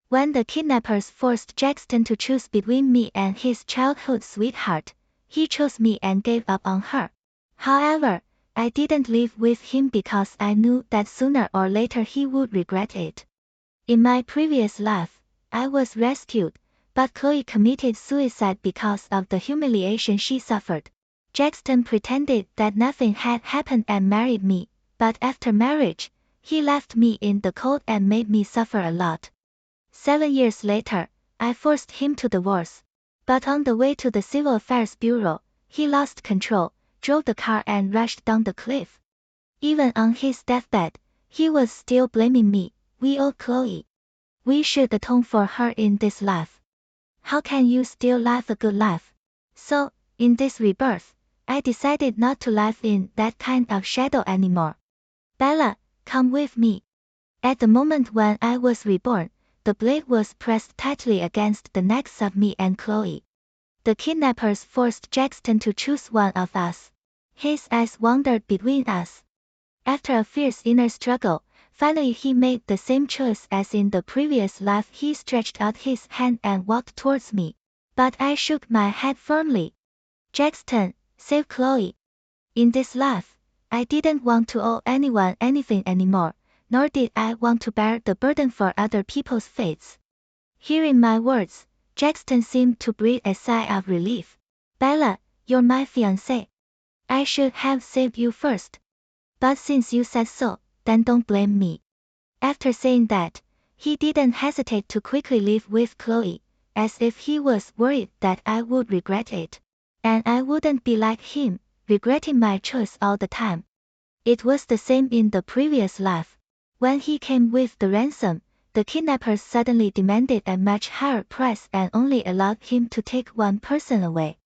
When the kidnappers forced Jackson to choose between me and his childhood sweetheart, he chose me and gave up on her. However, I didn't live with him because I knew that sooner or later he would regret it. In my previous life, I was rescued, but Chloe committed suicide because of the humiliation she suffered. Jackson pretended that nothing had happened and married me, but after marriage, he left me in the cold and made me suffer a lot. 7 years later, I forced him to divorce. But on the way to the Civil Affairs Bureau, he lost control, drove the car and rushed down the cliff. Even on his deathbed, he was still blaming me. We owe Chloe. We should atone for her in this life. How can you still live a good life? So, in this rebirth, I decided not to live in that kind of shadow anymore. Bella, come with me. At the moment when I was reborn, the blade was pressed tightly against the necks of me and Chloe. The kidnappers forced Jackson to choose one of us. His eyes wandered between us. After a fierce inner struggle, finally he made the same choice as in the previous life. He stretched out his hand and walked towards me. But I shook my head firmly. Jackson, save Chloe. In this life, I didn't want to owe anyone anything anymore, nor did I want to bear the burden for other people's fates. Hearing my words, Jackson seemed to breathe a sigh of relief. Bella, you're my fiancée. I should have saved you first. But since you said so, then don't blame me. After saying that, he didn't hesitate to quickly leave with Chloe, as if he was worried that I would regret it. And I wouldn't be like him, regretting my choice all the time. It was the same in the previous life. When he came with the ransom, the kidnappers suddenly demanded a much higher price and only allowed him to take one person away.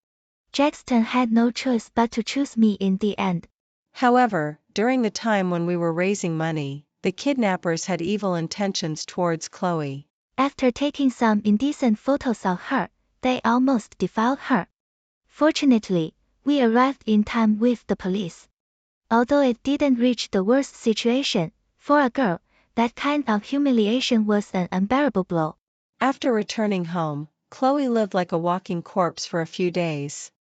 Jackson had no choice but to choose me in the end. However, during the time when we were raising money, the kidnappers had evil intentions towards Chloe. After taking some indecent photos of her, they almost defiled her. Fortunately, we arrived in time with the police. Although it didn't reach the worst situation, for a girl, that kind of humiliation was an unbearable blow. After returning home, Chloe lived like a walking corpse for a few days.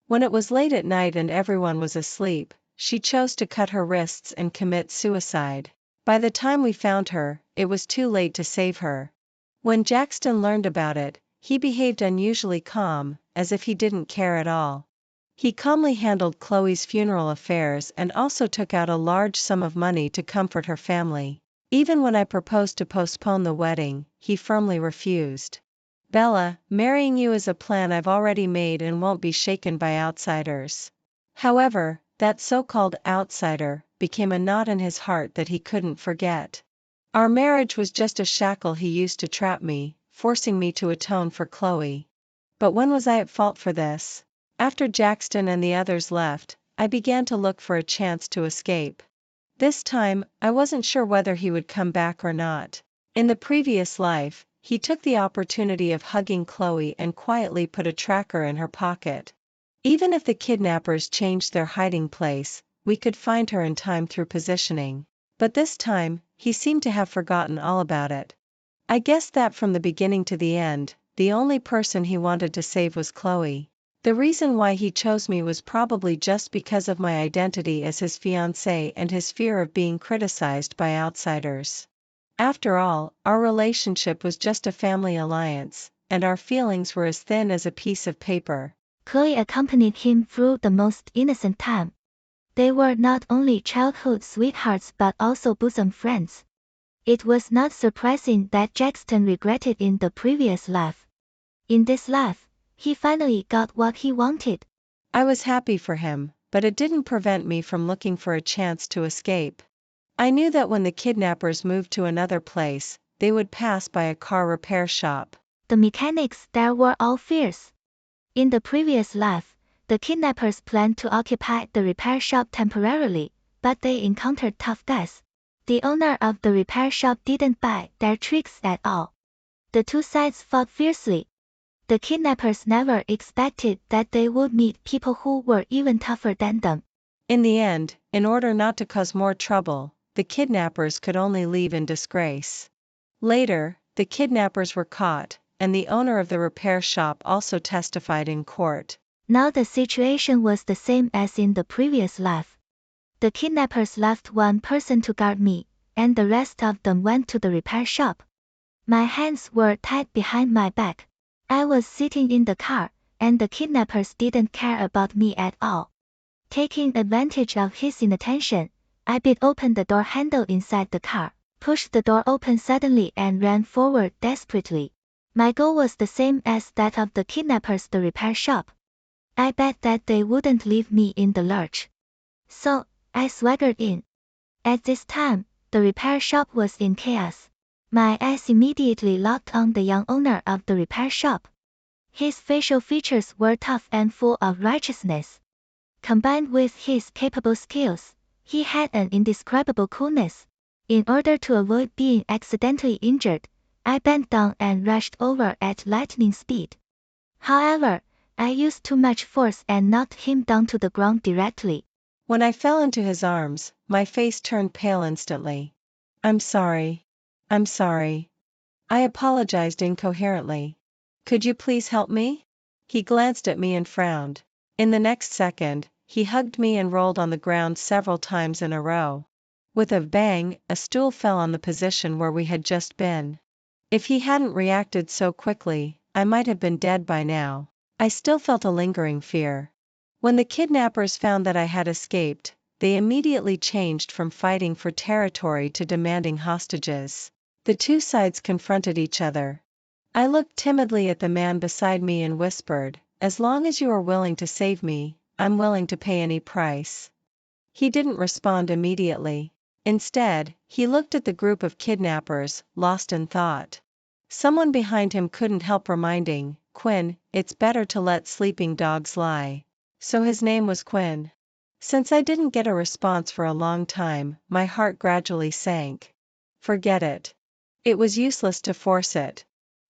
When it was late at night and everyone was asleep, she chose to cut her wrists and commit suicide. By the time we found her, it was too late to save her. When Jackson learned about it, he behaved unusually calm, as if he didn't care at all. He calmly handled Chloe's funeral affairs and also took out a large sum of money to comfort her family. Even when I proposed to postpone the wedding, he firmly refused. Bella, marrying you is a plan I've already made and won't be shaken by outsiders. However, that so-called outsider became a knot in his heart that he couldn't forget. Our marriage was just a shackle he used to trap me, forcing me to atone for Chloe. But when was I at fault for this? After Jackson and the others left, I began to look for a chance to escape. This time, I wasn't sure whether he would come back or not. In the previous life, he took the opportunity of hugging Chloe and quietly put a tracker in her pocket. Even if the kidnappers changed their hiding place, we could find her in time through positioning. But this time, he seemed to have forgotten all about it. I guessed that from the beginning to the end, the only person he wanted to save was Chloe. The reason why he chose me was probably just because of my identity as his fiancée and his fear of being criticized by outsiders. After all, our relationship was just a family alliance, and our feelings were as thin as a piece of paper. Chloe accompanied him through the most innocent time. They were not only childhood sweethearts but also bosom friends. It was not surprising that Jackson regretted in the previous life. In this life, he finally got what he wanted. I was happy for him, but it didn't prevent me from looking for a chance to escape. I knew that when the kidnappers moved to another place, they would pass by a car repair shop. The mechanics there were all fierce. In the previous life, the kidnappers planned to occupy the repair shop temporarily, but they encountered tough guys. The owner of the repair shop didn't buy their tricks at all. The two sides fought fiercely. The kidnappers never expected that they would meet people who were even tougher than them. In the end, in order not to cause more trouble, the kidnappers could only leave in disgrace. Later, the kidnappers were caught, and the owner of the repair shop also testified in court. Now the situation was the same as in the previous life. The kidnappers left one person to guard me, and the rest of them went to the repair shop. My hands were tied behind my back. I was sitting in the car, and the kidnappers didn't care about me at all. Taking advantage of his inattention, I bit open the door handle inside the car, pushed the door open suddenly and ran forward desperately. My goal was the same as that of the kidnappers, the repair shop. I bet that they wouldn't leave me in the lurch. So, I swaggered in. At this time, the repair shop was in chaos. My eyes immediately locked on the young owner of the repair shop. His facial features were tough and full of righteousness. Combined with his capable skills, he had an indescribable coolness. In order to avoid being accidentally injured, I bent down and rushed over at lightning speed. However, I used too much force and knocked him down to the ground directly. When I fell into his arms, my face turned pale instantly. "I'm sorry. I'm sorry." I apologized incoherently. "Could you please help me?" He glanced at me and frowned. In the next second, he hugged me and rolled on the ground several times in a row. With a bang, a stool fell on the position where we had just been. If he hadn't reacted so quickly, I might have been dead by now. I still felt a lingering fear. When the kidnappers found that I had escaped, they immediately changed from fighting for territory to demanding hostages. The two sides confronted each other. I looked timidly at the man beside me and whispered, "As long as you are willing to save me, I'm willing to pay any price." He didn't respond immediately. Instead, he looked at the group of kidnappers, lost in thought. Someone behind him couldn't help reminding, "Quinn, it's better to let sleeping dogs lie." So his name was Quinn. Since I didn't get a response for a long time, my heart gradually sank. Forget it. It was useless to force it.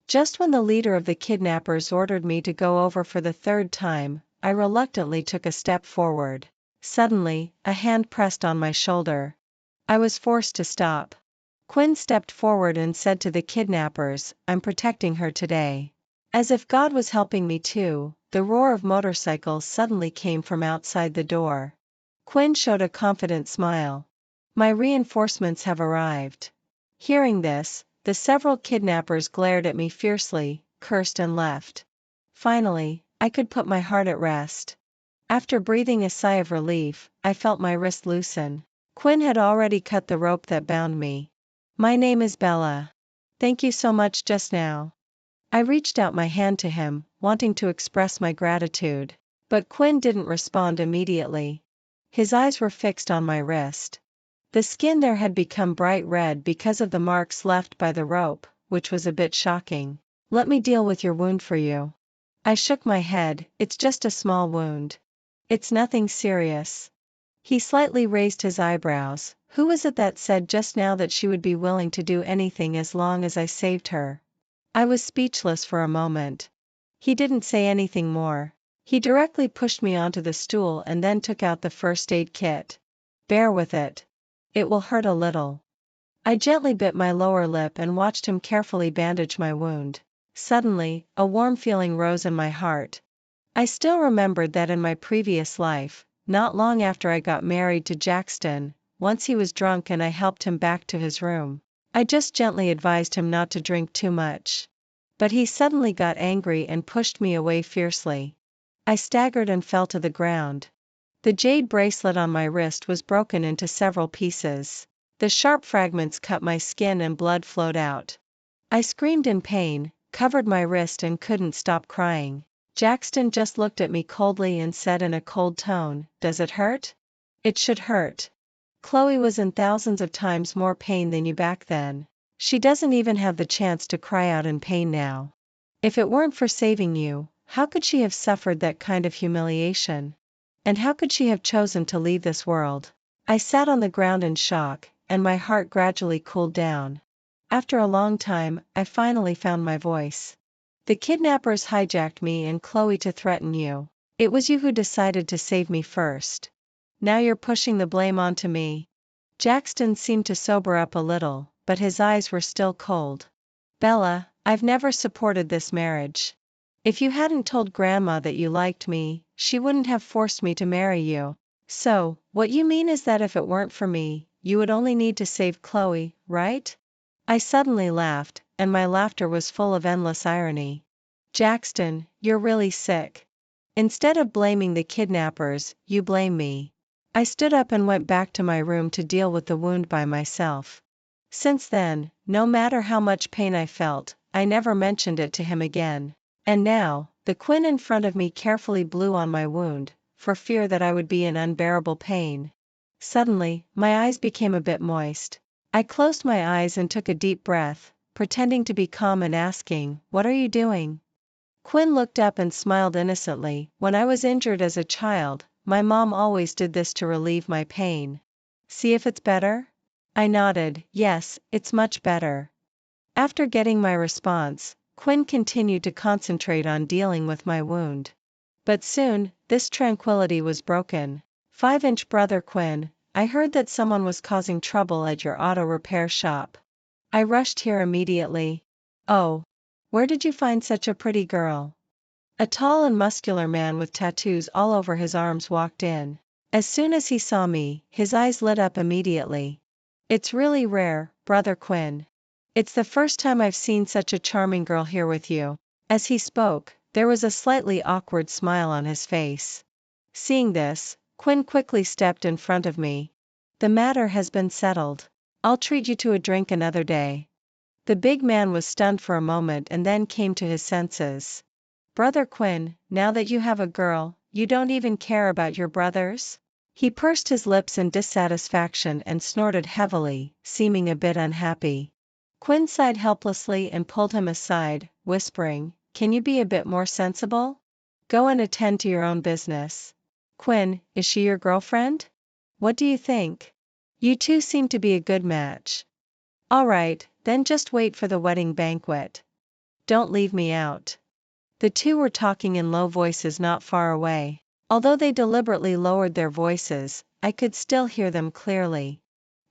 Just when the leader of the kidnappers ordered me to go over for the third time, I reluctantly took a step forward. Suddenly, a hand pressed on my shoulder. I was forced to stop. Quinn stepped forward and said to the kidnappers, "I'm protecting her today." As if God was helping me too, the roar of motorcycles suddenly came from outside the door. Quinn showed a confident smile. "My reinforcements have arrived." Hearing this, the several kidnappers glared at me fiercely, cursed and left. Finally, I could put my heart at rest. After breathing a sigh of relief, I felt my wrist loosen. Quinn had already cut the rope that bound me. "My name is Bella. Thank you so much just now." I reached out my hand to him, wanting to express my gratitude. But Quinn didn't respond immediately. His eyes were fixed on my wrist. The skin there had become bright red because of the marks left by the rope, which was a bit shocking. "Let me deal with your wound for you." I shook my head. "It's just a small wound. It's nothing serious." He slightly raised his eyebrows. "Who was it that said just now that she would be willing to do anything as long as I saved her?" I was speechless for a moment. He didn't say anything more. He directly pushed me onto the stool and then took out the first aid kit. "Bear with it. It will hurt a little." I gently bit my lower lip and watched him carefully bandage my wound. Suddenly, a warm feeling rose in my heart. I still remembered that in my previous life, not long after I got married to Jackson, once he was drunk and I helped him back to his room. I just gently advised him not to drink too much. But he suddenly got angry and pushed me away fiercely. I staggered and fell to the ground. The jade bracelet on my wrist was broken into several pieces. The sharp fragments cut my skin and blood flowed out. I screamed in pain, covered my wrist and couldn't stop crying. Jackson just looked at me coldly and said in a cold tone, "Does it hurt? It should hurt. Chloe was in thousands of times more pain than you back then. She doesn't even have the chance to cry out in pain now. If it weren't for saving you, how could she have suffered that kind of humiliation? And how could she have chosen to leave this world?" I sat on the ground in shock, and my heart gradually cooled down. After a long time, I finally found my voice. "The kidnappers hijacked me and Chloe to threaten you. It was you who decided to save me first. Now you're pushing the blame onto me." Jackson seemed to sober up a little, but his eyes were still cold. Bella, I've never supported this marriage. If you hadn't told Grandma that you liked me, she wouldn't have forced me to marry you. So, what you mean is that if it weren't for me, you would only need to save Chloe, right? I suddenly laughed, and my laughter was full of endless irony. Jackson, you're really sick. Instead of blaming the kidnappers, you blame me. I stood up and went back to my room to deal with the wound by myself. Since then, no matter how much pain I felt, I never mentioned it to him again. And now, the quin in front of me carefully blew on my wound, for fear that I would be in unbearable pain. Suddenly, my eyes became a bit moist. I closed my eyes and took a deep breath, pretending to be calm and asking, "What are you doing?" Quinn looked up and smiled innocently. "When I was injured as a child, my mom always did this to relieve my pain. See if it's better?" I nodded, "Yes, it's much better." After getting my response, Quinn continued to concentrate on dealing with my wound. But soon, this tranquility was broken. 5-inch brother Quinn, I heard that someone was causing trouble at your auto repair shop. I rushed here immediately. Oh. Where did you find such a pretty girl? A tall and muscular man with tattoos all over his arms walked in. As soon as he saw me, his eyes lit up immediately. "It's really rare, Brother Quinn. It's the first time I've seen such a charming girl here with you." As he spoke, there was a slightly awkward smile on his face. Seeing this, Quinn quickly stepped in front of me. "The matter has been settled. I'll treat you to a drink another day." The big man was stunned for a moment and then came to his senses. "Brother Quinn, now that you have a girl, you don't even care about your brothers?" He pursed his lips in dissatisfaction and snorted heavily, seeming a bit unhappy. Quinn sighed helplessly and pulled him aside, whispering, "Can you be a bit more sensible? Go and attend to your own business." "Quinn, is she your girlfriend? What do you think? You two seem to be a good match." "All right, then just wait for the wedding banquet. Don't leave me out." The two were talking in low voices not far away. Although they deliberately lowered their voices, I could still hear them clearly.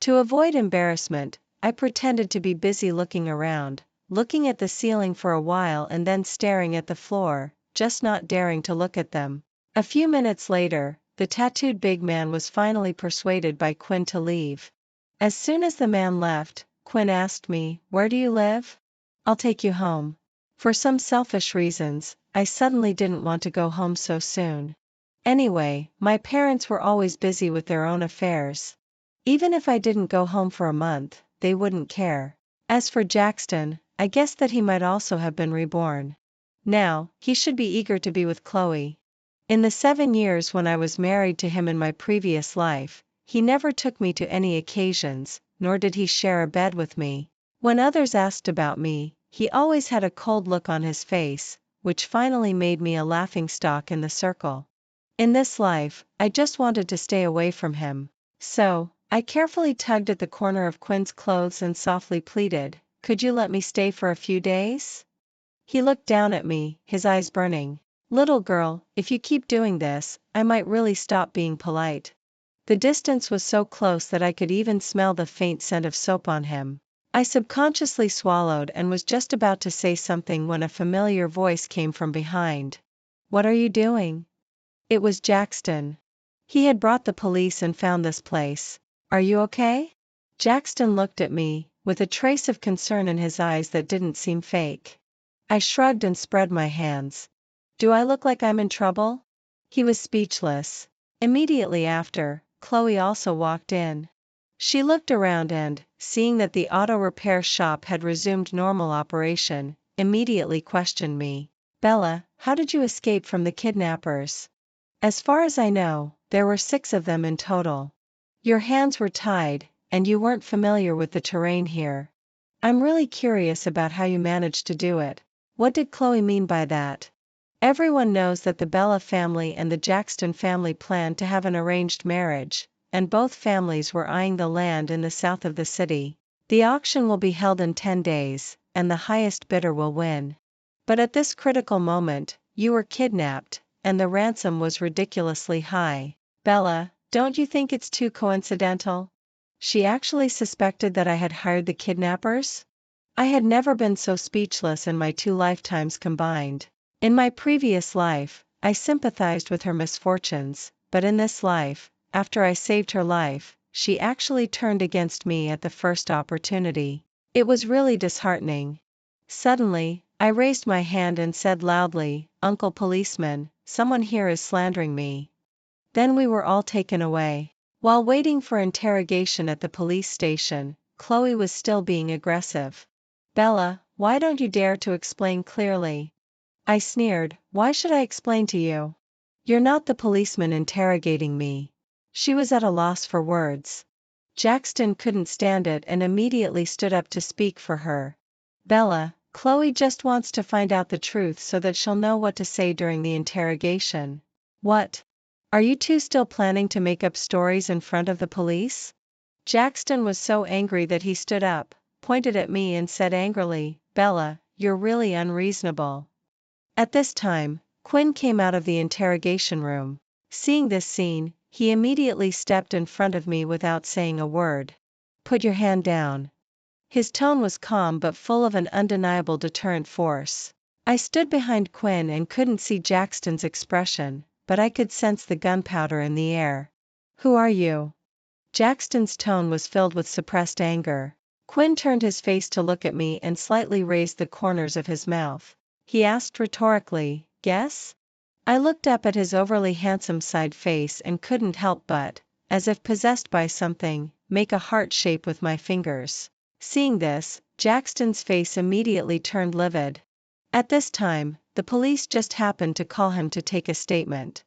To avoid embarrassment, I pretended to be busy looking around, looking at the ceiling for a while and then staring at the floor, just not daring to look at them. A few minutes later, the tattooed big man was finally persuaded by Quinn to leave. As soon as the man left, Quinn asked me, "Where do you live?" "I'll take you home." For some selfish reasons, I suddenly didn't want to go home so soon. Anyway, my parents were always busy with their own affairs. Even if I didn't go home for a month, they wouldn't care. As for Jackson, I guessed that he might also have been reborn. Now, he should be eager to be with Chloe. In the 7 years when I was married to him in my previous life, he never took me to any occasions, nor did he share a bed with me. When others asked about me, he always had a cold look on his face, which finally made me a laughingstock in the circle. In this life, I just wanted to stay away from him. So, I carefully tugged at the corner of Quinn's clothes and softly pleaded, "Could you let me stay for a few days?" He looked down at me, his eyes burning. "Little girl, if you keep doing this, I might really stop being polite." The distance was so close that I could even smell the faint scent of soap on him. I subconsciously swallowed and was just about to say something when a familiar voice came from behind. "What are you doing?" It was Jackson. He had brought the police and found this place. "Are you okay?" Jackson looked at me, with a trace of concern in his eyes that didn't seem fake. I shrugged and spread my hands. "Do I look like I'm in trouble?" He was speechless. Immediately after, Chloe also walked in. She looked around and, seeing that the auto repair shop had resumed normal operation, immediately questioned me. "Bella, how did you escape from the kidnappers?" "As far as I know, there were 6 of them in total. Your hands were tied, and you weren't familiar with the terrain here. I'm really curious about how you managed to do it." What did Chloe mean by that? Everyone knows that the Bella family and the Jackson family planned to have an arranged marriage, and both families were eyeing the land in the south of the city. The auction will be held in 10 days, and the highest bidder will win. But at this critical moment, you were kidnapped, and the ransom was ridiculously high. Bella, don't you think it's too coincidental? She actually suspected that I had hired the kidnappers? I had never been so speechless in my 2 lifetimes combined. In my previous life, I sympathized with her misfortunes, but in this life, after I saved her life, she actually turned against me at the first opportunity. It was really disheartening. Suddenly, I raised my hand and said loudly, "Uncle Policeman, someone here is slandering me." Then we were all taken away. While waiting for interrogation at the police station, Chloe was still being aggressive. "Bella, why don't you dare to explain clearly?" I sneered. "Why should I explain to you? You're not the policeman interrogating me." She was at a loss for words. Jackson couldn't stand it and immediately stood up to speak for her. "Bella, Chloe just wants to find out the truth so that she'll know what to say during the interrogation." "What? Are you two still planning to make up stories in front of the police?" Jackson was so angry that he stood up, pointed at me and said angrily, "Bella, you're really unreasonable." At this time, Quinn came out of the interrogation room. Seeing this scene, he immediately stepped in front of me without saying a word. "Put your hand down." His tone was calm but full of an undeniable deterrent force. I stood behind Quinn and couldn't see Jackson's expression, but I could sense the gunpowder in the air. "Who are you?" Jackson's tone was filled with suppressed anger. Quinn turned his face to look at me and slightly raised the corners of his mouth. He asked rhetorically, "Guess?" I looked up at his overly handsome side face and couldn't help but, as if possessed by something, make a heart shape with my fingers. Seeing this, Jackson's face immediately turned livid. At this time, the police just happened to call him to take a statement.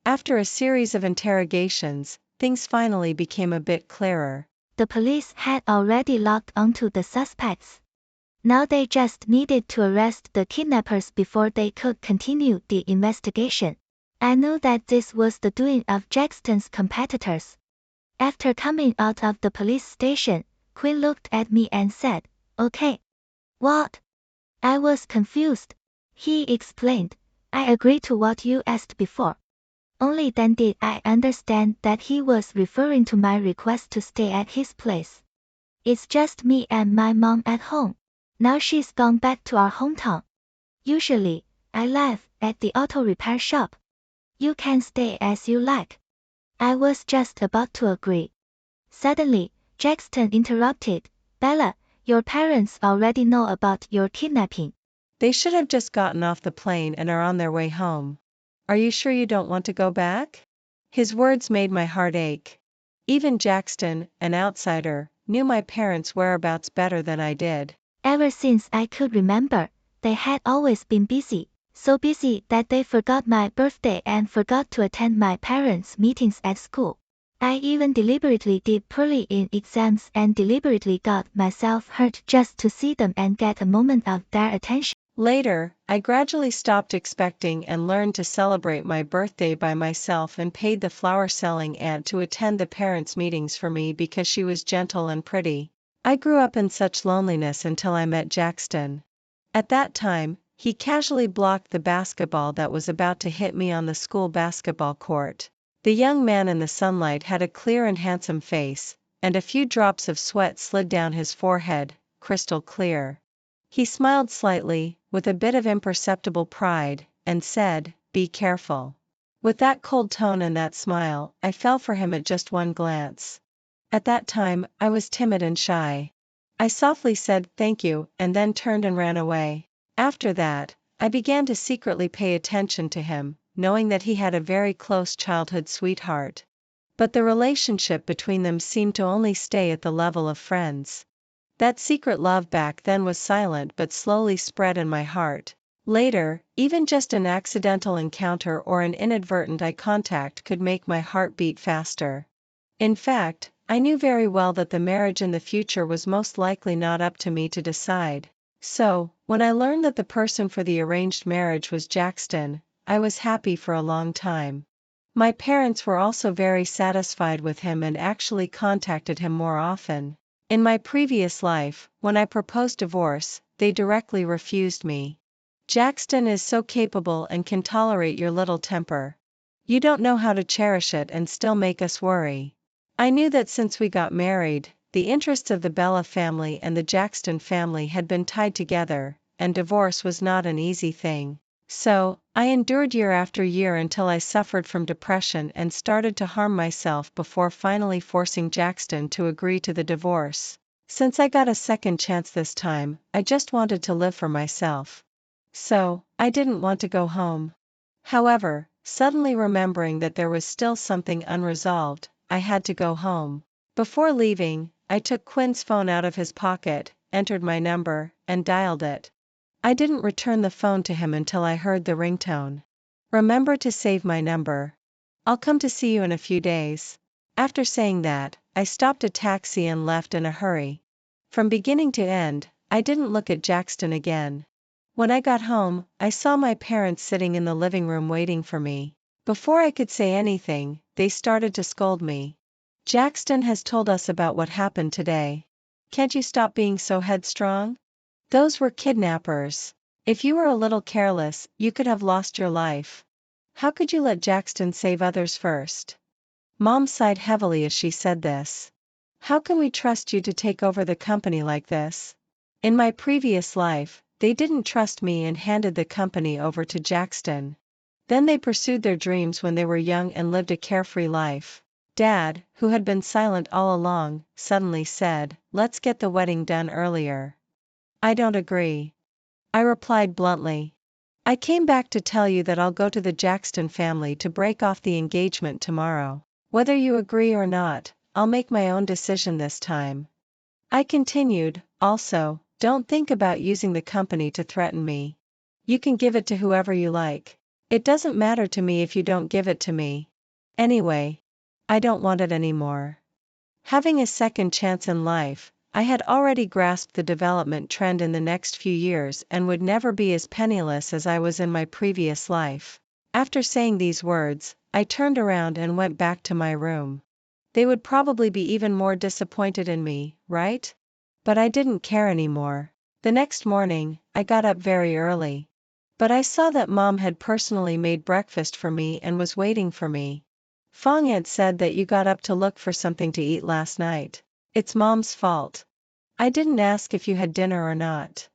After a series of interrogations, things finally became a bit clearer. The police had already locked onto the suspects. Now they just needed to arrest the kidnappers before they could continue the investigation. I knew that this was the doing of Jackson's competitors. After coming out of the police station, Quinn looked at me and said, "Okay." "What?" I was confused. He explained, "I agree to what you asked before." Only then did I understand that he was referring to my request to stay at his place. "It's just me and my mom at home. Now she's gone back to our hometown. Usually, I live at the auto repair shop. You can stay as you like." I was just about to agree. Suddenly, Jackson interrupted, "Bella, your parents already know about your kidnapping." They should have just gotten off the plane and are on their way home. Are you sure you don't want to go back?" His words made my heart ache. Even Jackson, an outsider, knew my parents' whereabouts better than I did. Ever since I could remember, they had always been busy, so busy that they forgot my birthday and forgot to attend my parents' meetings at school. I even deliberately did poorly in exams and deliberately got myself hurt just to see them and get a moment of their attention. Later, I gradually stopped expecting and learned to celebrate my birthday by myself and paid the flower-selling aunt to attend the parents' meetings for me because she was gentle and pretty. I grew up in such loneliness until I met Jackson. At that time, he casually blocked the basketball that was about to hit me on the school basketball court. The young man in the sunlight had a clear and handsome face, and a few drops of sweat slid down his forehead, crystal clear. He smiled slightly, with a bit of imperceptible pride, and said, "Be careful." With that cold tone and that smile, I fell for him at just one glance. At that time, I was timid and shy. I softly said, "Thank you," and then turned and ran away. After that, I began to secretly pay attention to him, knowing that he had a very close childhood sweetheart. But the relationship between them seemed to only stay at the level of friends. That secret love back then was silent but slowly spread in my heart. Later, even just an accidental encounter or an inadvertent eye contact could make my heart beat faster. In fact, I knew very well that the marriage in the future was most likely not up to me to decide. So, when I learned that the person for the arranged marriage was Jackson, I was happy for a long time. My parents were also very satisfied with him and actually contacted him more often. In my previous life, when I proposed divorce, they directly refused me. Jackson is so capable and can tolerate your little temper. You don't know how to cherish it and still make us worry. I knew that since we got married, the interests of the Bella family and the Jackson family had been tied together, and divorce was not an easy thing. So, I endured year after year until I suffered from depression and started to harm myself before finally forcing Jackson to agree to the divorce. Since I got a second chance this time, I just wanted to live for myself. So, I didn't want to go home. However, suddenly remembering that there was still something unresolved, I had to go home. Before leaving, I took Quinn's phone out of his pocket, entered my number, and dialed it. I didn't return the phone to him until I heard the ringtone. Remember to save my number. I'll come to see you in a few days. After saying that, I stopped a taxi and left in a hurry. From beginning to end, I didn't look at Jackson again. When I got home, I saw my parents sitting in the living room waiting for me. Before I could say anything, they started to scold me. Jackson has told us about what happened today. Can't you stop being so headstrong? Those were kidnappers. If you were a little careless, you could have lost your life. How could you let Jackson save others first? Mom sighed heavily as she said this. How can we trust you to take over the company like this? In my previous life, they didn't trust me and handed the company over to Jackson. Then they pursued their dreams when they were young and lived a carefree life. Dad, who had been silent all along, suddenly said, "Let's get the wedding done earlier." I don't agree. I replied bluntly. I came back to tell you that I'll go to the Jackson family to break off the engagement tomorrow. Whether you agree or not, I'll make my own decision this time. I continued, also, don't think about using the company to threaten me. You can give it to whoever you like. It doesn't matter to me if you don't give it to me. Anyway, I don't want it anymore. Having a second chance in life, I had already grasped the development trend in the next few years and would never be as penniless as I was in my previous life. After saying these words, I turned around and went back to my room. They would probably be even more disappointed in me, right? But I didn't care anymore. The next morning, I got up very early. But I saw that Mom had personally made breakfast for me and was waiting for me. Fong Aunt said that you got up to look for something to eat last night. It's Mom's fault. I didn't ask if you had dinner or not.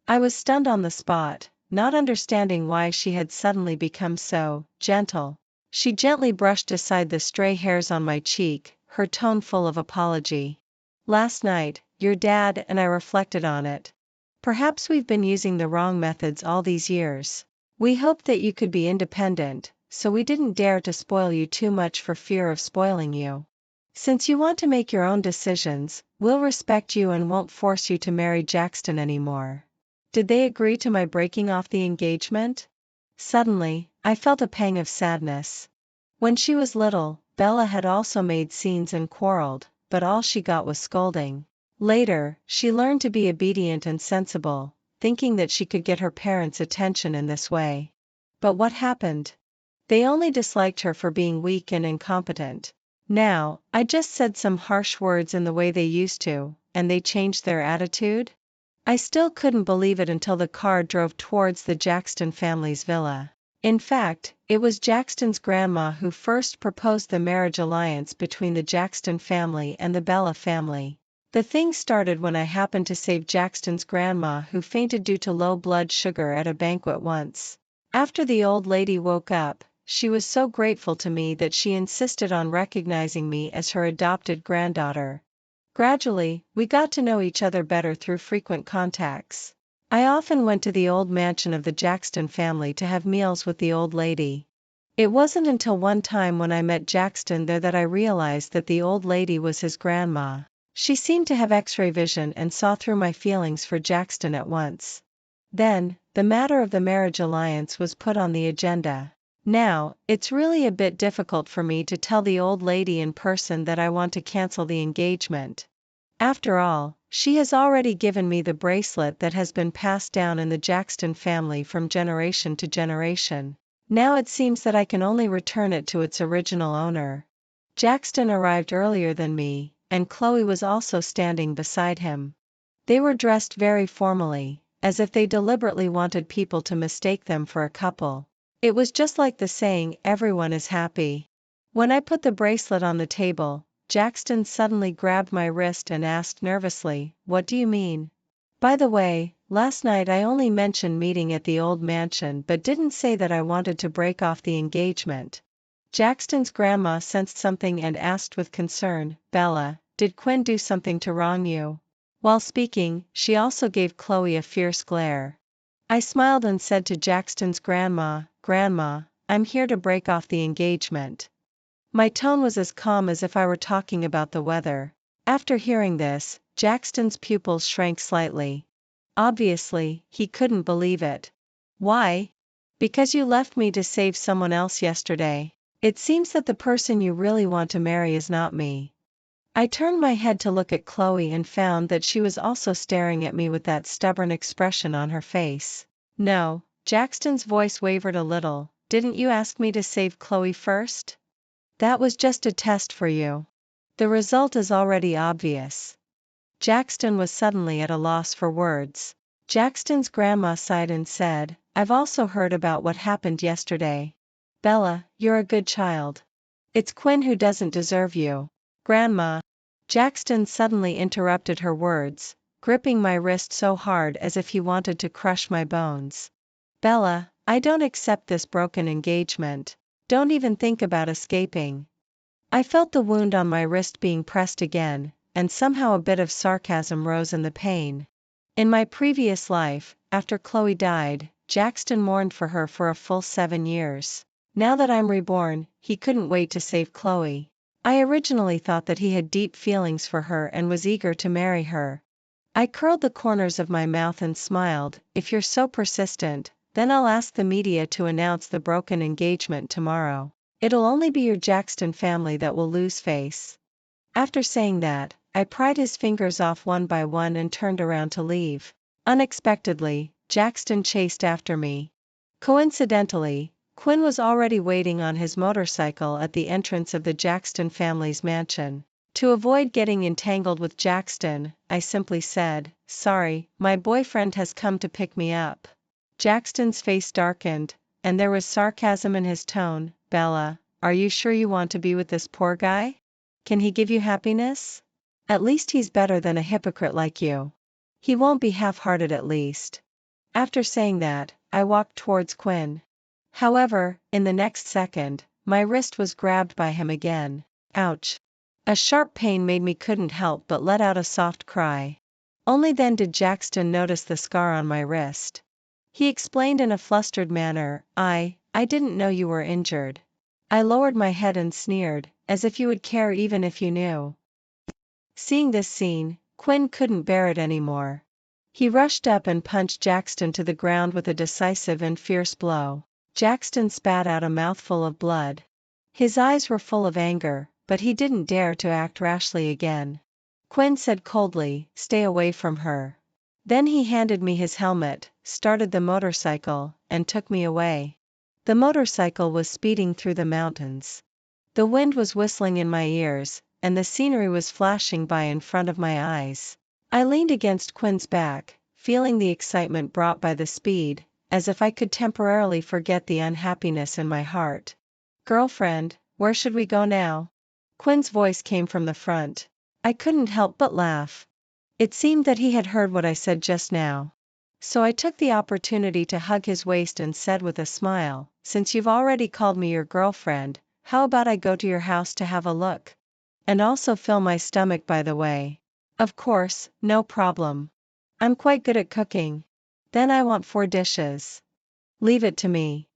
I was stunned on the spot, not understanding why she had suddenly become so gentle. She gently brushed aside the stray hairs on my cheek, her tone full of apology. Last night, your dad and I reflected on it. Perhaps we've been using the wrong methods all these years. We hoped that you could be independent, so we didn't dare to spoil you too much for fear of spoiling you. Since you want to make your own decisions, we'll respect you and won't force you to marry Jackson anymore. Did they agree to my breaking off the engagement? Suddenly, I felt a pang of sadness. When she was little, Bella had also made scenes and quarreled, but all she got was scolding. Later, she learned to be obedient and sensible, thinking that she could get her parents' attention in this way. But what happened? They only disliked her for being weak and incompetent. Now, I just said some harsh words in the way they used to, and they changed their attitude? I still couldn't believe it until the car drove towards the Jackson family's villa. In fact, it was Jackson's grandma who first proposed the marriage alliance between the Jackson family and the Bella family. The thing started when I happened to save Jackson's grandma, who fainted due to low blood sugar at a banquet once. After the old lady woke up, she was so grateful to me that she insisted on recognizing me as her adopted granddaughter. Gradually, we got to know each other better through frequent contacts. I often went to the old mansion of the Jackson family to have meals with the old lady. It wasn't until one time when I met Jackson there that I realized that the old lady was his grandma. She seemed to have X-ray vision and saw through my feelings for Jackson at once. Then, the matter of the marriage alliance was put on the agenda. Now, it's really a bit difficult for me to tell the old lady in person that I want to cancel the engagement. After all, she has already given me the bracelet that has been passed down in the Jackson family from generation to generation. Now it seems that I can only return it to its original owner. Jackson arrived earlier than me, and Chloe was also standing beside him. They were dressed very formally, as if they deliberately wanted people to mistake them for a couple. It was just like the saying, "Everyone is happy." When I put the bracelet on the table, Jackson suddenly grabbed my wrist and asked nervously, "What do you mean?" "By the way, last night I only mentioned meeting at the old mansion but didn't say that I wanted to break off the engagement." Jackson's grandma sensed something and asked with concern, "Bella, did Quinn do something to wrong you?" While speaking, she also gave Chloe a fierce glare. I smiled and said to Jackson's grandma, "Grandma, I'm here to break off the engagement." My tone was as calm as if I were talking about the weather. After hearing this, Jackson's pupils shrank slightly. Obviously, he couldn't believe it. "Why?" "Because you left me to save someone else yesterday. It seems that the person you really want to marry is not me." I turned my head to look at Chloe and found that she was also staring at me with that stubborn expression on her face. "No," Jackson's voice wavered a little, "didn't you ask me to save Chloe first? That was just a test for you. The result is already obvious." Jackson was suddenly at a loss for words. Jackson's grandma sighed and said, "I've also heard about what happened yesterday. Bella, you're a good child. It's Quinn who doesn't deserve you." "Grandma." Jackson suddenly interrupted her words, gripping my wrist so hard as if he wanted to crush my bones. "Bella, I don't accept this broken engagement. Don't even think about escaping." I felt the wound on my wrist being pressed again, and somehow a bit of sarcasm rose in the pain. In my previous life, after Chloe died, Jackson mourned for her for a full 7 years. Now that I'm reborn, he couldn't wait to save Chloe. I originally thought that he had deep feelings for her and was eager to marry her. I curled the corners of my mouth and smiled. "If you're so persistent, then I'll ask the media to announce the broken engagement tomorrow. It'll only be your Jackson family that will lose face." After saying that, I pried his fingers off one by one and turned around to leave. Unexpectedly, Jackson chased after me. Coincidentally, Quinn was already waiting on his motorcycle at the entrance of the Jackson family's mansion. To avoid getting entangled with Jackson, I simply said, "Sorry, my boyfriend has come to pick me up." Jackson's face darkened, and there was sarcasm in his tone. "Bella, are you sure you want to be with this poor guy? Can he give you happiness? At least he's better than a hypocrite like you. He won't be half-hearted at least." After saying that, I walked towards Quinn. However, in the next second, my wrist was grabbed by him again. Ouch! A sharp pain made me couldn't help but let out a soft cry. Only then did Jackson notice the scar on my wrist. He explained in a flustered manner, I didn't know you were injured." I lowered my head and sneered, "As if you would care even if you knew." Seeing this scene, Quinn couldn't bear it anymore. He rushed up and punched Jackson to the ground with a decisive and fierce blow. Jackson spat out a mouthful of blood. His eyes were full of anger, but he didn't dare to act rashly again. Quinn said coldly, "Stay away from her." Then he handed me his helmet, started the motorcycle, and took me away. The motorcycle was speeding through the mountains. The wind was whistling in my ears, and the scenery was flashing by in front of my eyes. I leaned against Quinn's back, feeling the excitement brought by the speed, as if I could temporarily forget the unhappiness in my heart. "Girlfriend, where should we go now?" Quinn's voice came from the front. I couldn't help but laugh. It seemed that he had heard what I said just now. So I took the opportunity to hug his waist and said with a smile, "Since you've already called me your girlfriend, how about I go to your house to have a look? And also fill my stomach, by the way." "Of course, no problem. I'm quite good at cooking." "Then I want 4 dishes. Leave it to me."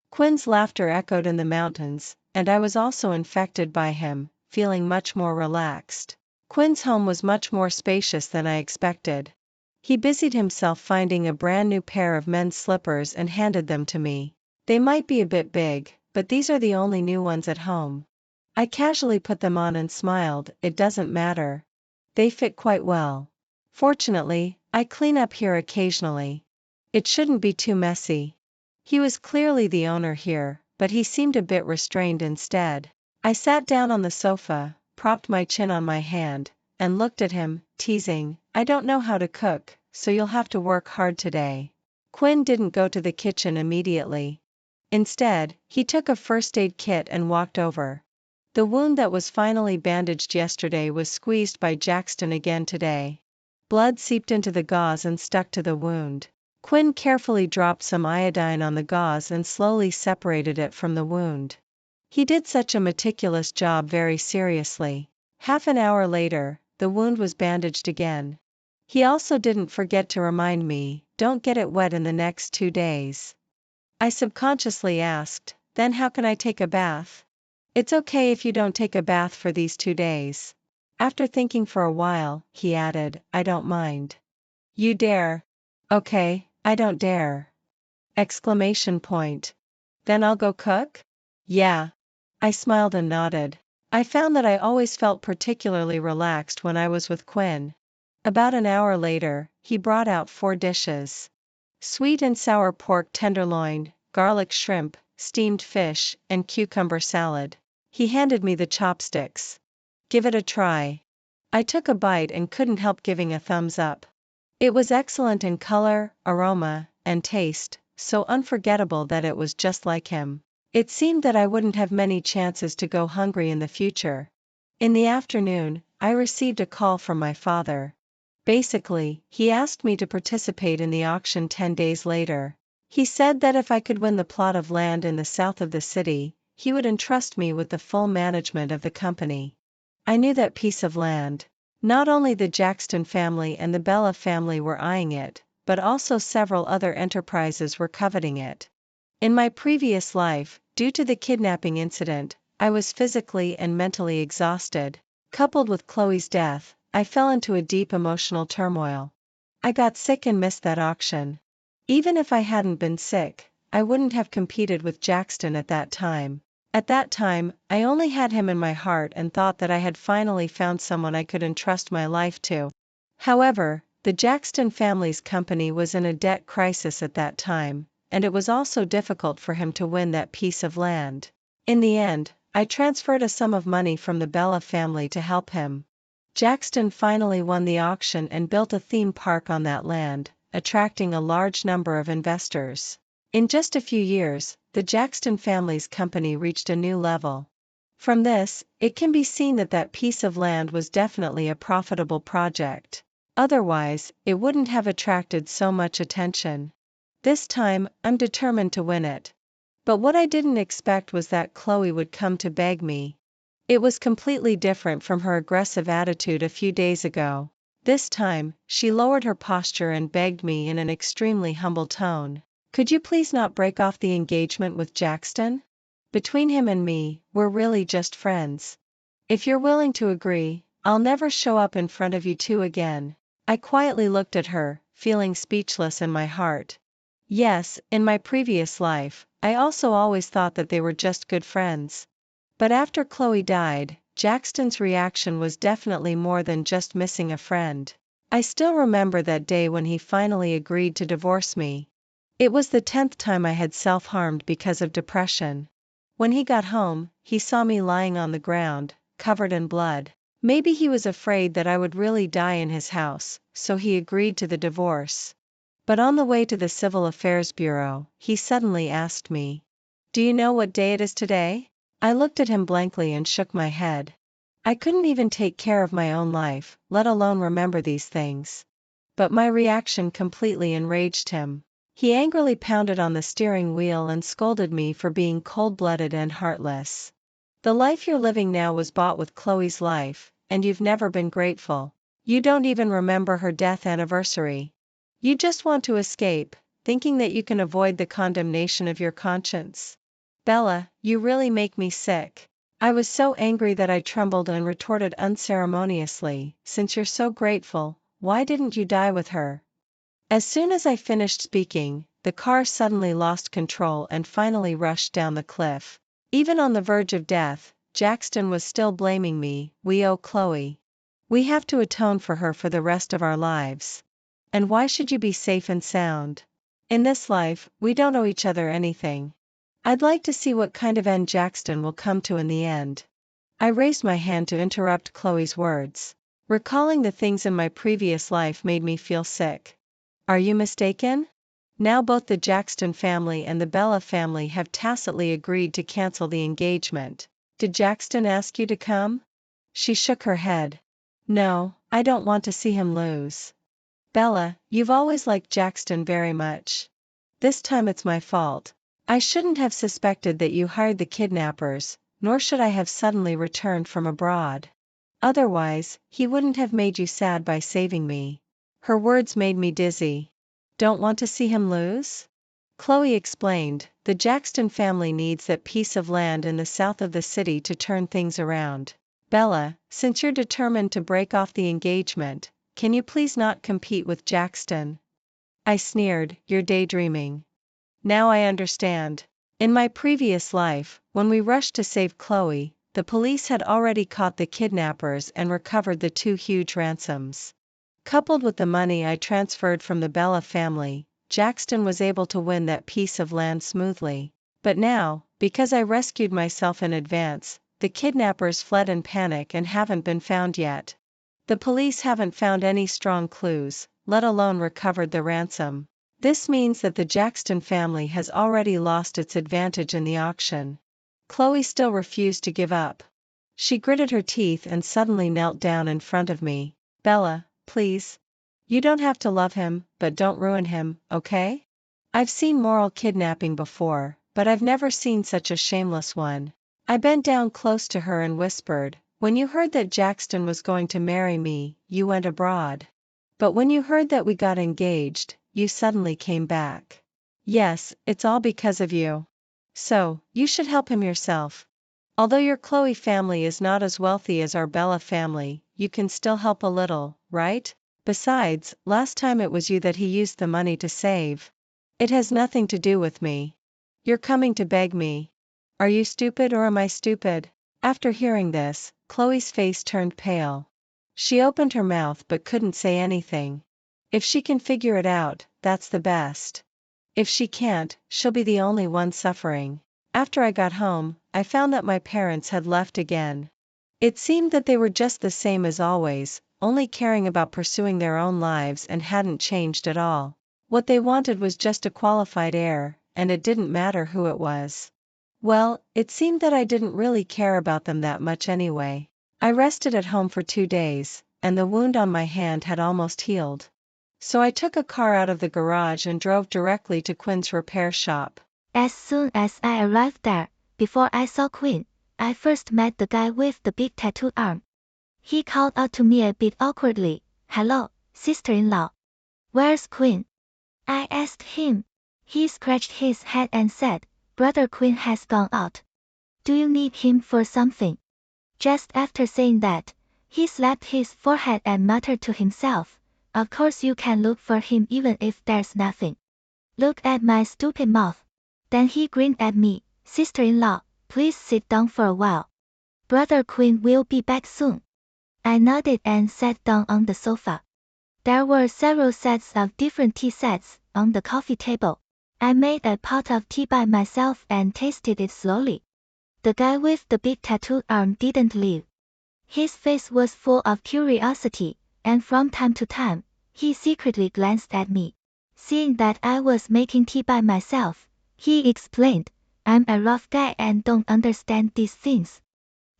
Quinn's laughter echoed in the mountains, and I was also infected by him, feeling much more relaxed. Quinn's home was much more spacious than I expected. He busied himself finding a brand new pair of men's slippers and handed them to me. "They might be a bit big, but these are the only new ones at home." I casually put them on and smiled, "It doesn't matter. They fit quite well. Fortunately, I clean up here occasionally. It shouldn't be too messy." He was clearly the owner here, but he seemed a bit restrained instead. I sat down on the sofa, propped my chin on my hand, and looked at him, teasing, "I don't know how to cook, so you'll have to work hard today." Quinn didn't go to the kitchen immediately. Instead, he took a first aid kit and walked over. The wound that was finally bandaged yesterday was squeezed by Jackson again today. Blood seeped into the gauze and stuck to the wound. Quinn carefully dropped some iodine on the gauze and slowly separated it from the wound. He did such a meticulous job very seriously. Half an hour later, the wound was bandaged again. He also didn't forget to remind me, don't get it wet in the next 2 days. I subconsciously asked, then how can I take a bath? It's okay if you don't take a bath for these 2 days. After thinking for a while, he added, I don't mind. You dare? Okay, I don't dare. Exclamation point. Then I'll go cook? Yeah. I smiled and nodded. I found that I always felt particularly relaxed when I was with Quinn. About an hour later, he brought out 4 dishes. Sweet and sour pork tenderloin, garlic shrimp, steamed fish, and cucumber salad. He handed me the chopsticks. Give it a try. I took a bite and couldn't help giving a thumbs up. It was excellent in color, aroma, and taste, so unforgettable that it was just like him. It seemed that I wouldn't have many chances to go hungry in the future. In the afternoon, I received a call from my father. Basically, he asked me to participate in the auction 10 days later. He said that if I could win the plot of land in the south of the city, he would entrust me with the full management of the company. I knew that piece of land. Not only the Jackson family and the Bella family were eyeing it, but also several other enterprises were coveting it. In my previous life, due to the kidnapping incident, I was physically and mentally exhausted. Coupled with Chloe's death, I fell into a deep emotional turmoil. I got sick and missed that auction. Even if I hadn't been sick, I wouldn't have competed with Jackson at that time. At that time, I only had him in my heart and thought that I had finally found someone I could entrust my life to. However, the Jackson family's company was in a debt crisis at that time, and it was also difficult for him to win that piece of land. In the end, I transferred a sum of money from the Bella family to help him. Jackson finally won the auction and built a theme park on that land, attracting a large number of investors. In just a few years, the Jackson family's company reached a new level. From this, it can be seen that that piece of land was definitely a profitable project. Otherwise, it wouldn't have attracted so much attention. This time, I'm determined to win it. But what I didn't expect was that Chloe would come to beg me. It was completely different from her aggressive attitude a few days ago. This time, she lowered her posture and begged me in an extremely humble tone. Could you please not break off the engagement with Jackson? Between him and me, we're really just friends. If you're willing to agree, I'll never show up in front of you two again. I quietly looked at her, feeling speechless in my heart. Yes, in my previous life, I also always thought that they were just good friends. But after Chloe died, Jackson's reaction was definitely more than just missing a friend. I still remember that day when he finally agreed to divorce me. It was the 10th time I had self-harmed because of depression. When he got home, he saw me lying on the ground, covered in blood. Maybe he was afraid that I would really die in his house, so he agreed to the divorce. But on the way to the Civil Affairs Bureau, he suddenly asked me, "Do you know what day it is today?" I looked at him blankly and shook my head. I couldn't even take care of my own life, let alone remember these things. But my reaction completely enraged him. He angrily pounded on the steering wheel and scolded me for being cold-blooded and heartless. The life you're living now was bought with Chloe's life, and you've never been grateful. You don't even remember her death anniversary. You just want to escape, thinking that you can avoid the condemnation of your conscience. Bella, you really make me sick. I was so angry that I trembled and retorted unceremoniously, "Since you're so grateful, why didn't you die with her?" As soon as I finished speaking, the car suddenly lost control and finally rushed down the cliff. Even on the verge of death, Jackson was still blaming me. "We owe Chloe. We have to atone for her for the rest of our lives. And why should you be safe and sound? In this life, we don't owe each other anything." I'd like to see what kind of end Jackson will come to in the end. I raised my hand to interrupt Chloe's words. Recalling the things in my previous life made me feel sick. Are you mistaken? Now both the Jackson family and the Bella family have tacitly agreed to cancel the engagement. Did Jackson ask you to come? She shook her head. No, I don't want to see him lose. Bella, you've always liked Jackson very much. This time it's my fault. I shouldn't have suspected that you hired the kidnappers, nor should I have suddenly returned from abroad. Otherwise, he wouldn't have made you sad by saving me. Her words made me dizzy. Don't want to see him lose? Chloe explained, the Jackson family needs that piece of land in the south of the city to turn things around. Bella, since you're determined to break off the engagement, can you please not compete with Jackson? I sneered, you're daydreaming. Now I understand. In my previous life, when we rushed to save Chloe, the police had already caught the kidnappers and recovered the 2 huge ransoms. Coupled with the money I transferred from the Bella family, Jackson was able to win that piece of land smoothly. But now, because I rescued myself in advance, the kidnappers fled in panic and haven't been found yet. The police haven't found any strong clues, let alone recovered the ransom. This means that the Jackson family has already lost its advantage in the auction. Chloe still refused to give up. She gritted her teeth and suddenly knelt down in front of me. Bella, please. You don't have to love him, but don't ruin him, okay? I've seen moral kidnapping before, but I've never seen such a shameless one. I bent down close to her and whispered, when you heard that Jackson was going to marry me, you went abroad. But when you heard that we got engaged, you suddenly came back. Yes, it's all because of you. So, you should help him yourself. Although your Chloe family is not as wealthy as our Bella family, you can still help a little, right? Besides, last time it was you that he used the money to save. It has nothing to do with me. You're coming to beg me. Are you stupid or am I stupid? After hearing this, Chloe's face turned pale. She opened her mouth but couldn't say anything. If she can figure it out, that's the best. If she can't, she'll be the only one suffering. After I got home, I found that my parents had left again. It seemed that they were just the same as always, only caring about pursuing their own lives and hadn't changed at all. What they wanted was just a qualified heir, and it didn't matter who it was. Well, it seemed that I didn't really care about them that much anyway. I rested at home for 2 days, and the wound on my hand had almost healed. So I took a car out of the garage and drove directly to Quinn's repair shop. As soon as I arrived there, before I saw Quinn, I first met the guy with the big tattooed arm. He called out to me a bit awkwardly, "Hello, sister-in-law. Where's Quinn?" I asked him. He scratched his head and said, "Brother Quinn has gone out. Do you need him for something?" Just after saying that, he slapped his forehead and muttered to himself, "Of course you can look for him even if there's nothing." Look at my stupid mouth. Then he grinned at me, "Sister-in-law, please sit down for a while. Brother Quinn will be back soon." I nodded and sat down on the sofa. There were several sets of different tea sets on the coffee table. I made a pot of tea by myself and tasted it slowly. The guy with the big tattooed arm didn't leave. His face was full of curiosity, and from time to time, he secretly glanced at me. Seeing that I was making tea by myself, he explained, "I'm a rough guy and don't understand these things.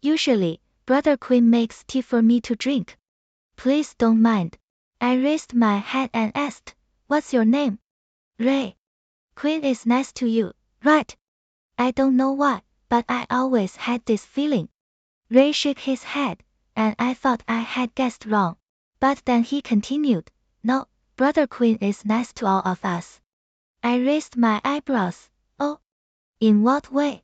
Usually, Brother Quinn makes tea for me to drink. Please don't mind." I raised my head and asked, "What's your name?" "Ray." "Quinn is nice to you, right?" I don't know why, but I always had this feeling. Ray shook his head, and I thought I had guessed wrong. But then he continued, "No, Brother Quinn is nice to all of us." I raised my eyebrows. "Oh? In what way?"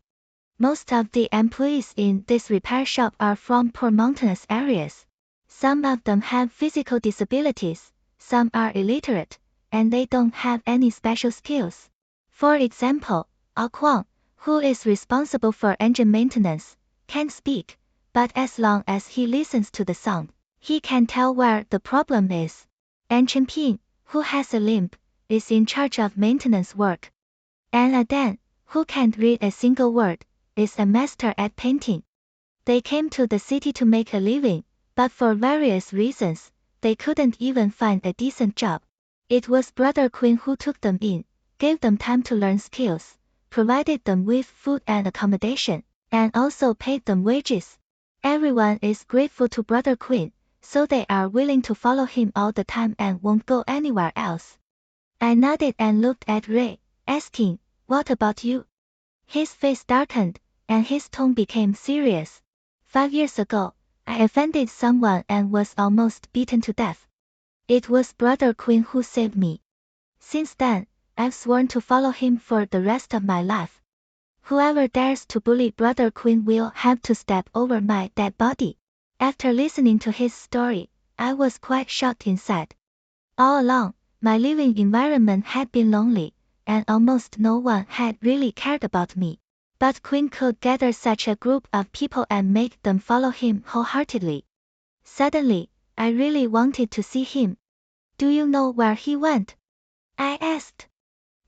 Most of the employees in this repair shop are from poor mountainous areas. Some of them have physical disabilities, some are illiterate, and they don't have any special skills. For example, Ah Kwang, who is responsible for engine maintenance, can't speak, but as long as he listens to the sound, he can tell where the problem is. And Chen Ping, who has a limp, is in charge of maintenance work. And Adan, who can't read a single word, is a master at painting. They came to the city to make a living, but for various reasons, they couldn't even find a decent job. It was Brother Quinn who took them in, gave them time to learn skills, provided them with food and accommodation, and also paid them wages. Everyone is grateful to Brother Quinn, so they are willing to follow him all the time and won't go anywhere else. I nodded and looked at Ray, asking, "What about you?" His face darkened, and his tone became serious. 5 years ago, I offended someone and was almost beaten to death. It was Brother Quinn who saved me. Since then, I've sworn to follow him for the rest of my life. Whoever dares to bully Brother Quinn will have to step over my dead body. After listening to his story, I was quite shocked inside. All along, my living environment had been lonely, and almost no one had really cared about me. But Quinn could gather such a group of people and make them follow him wholeheartedly. Suddenly, I really wanted to see him. "Do you know where he went?" I asked.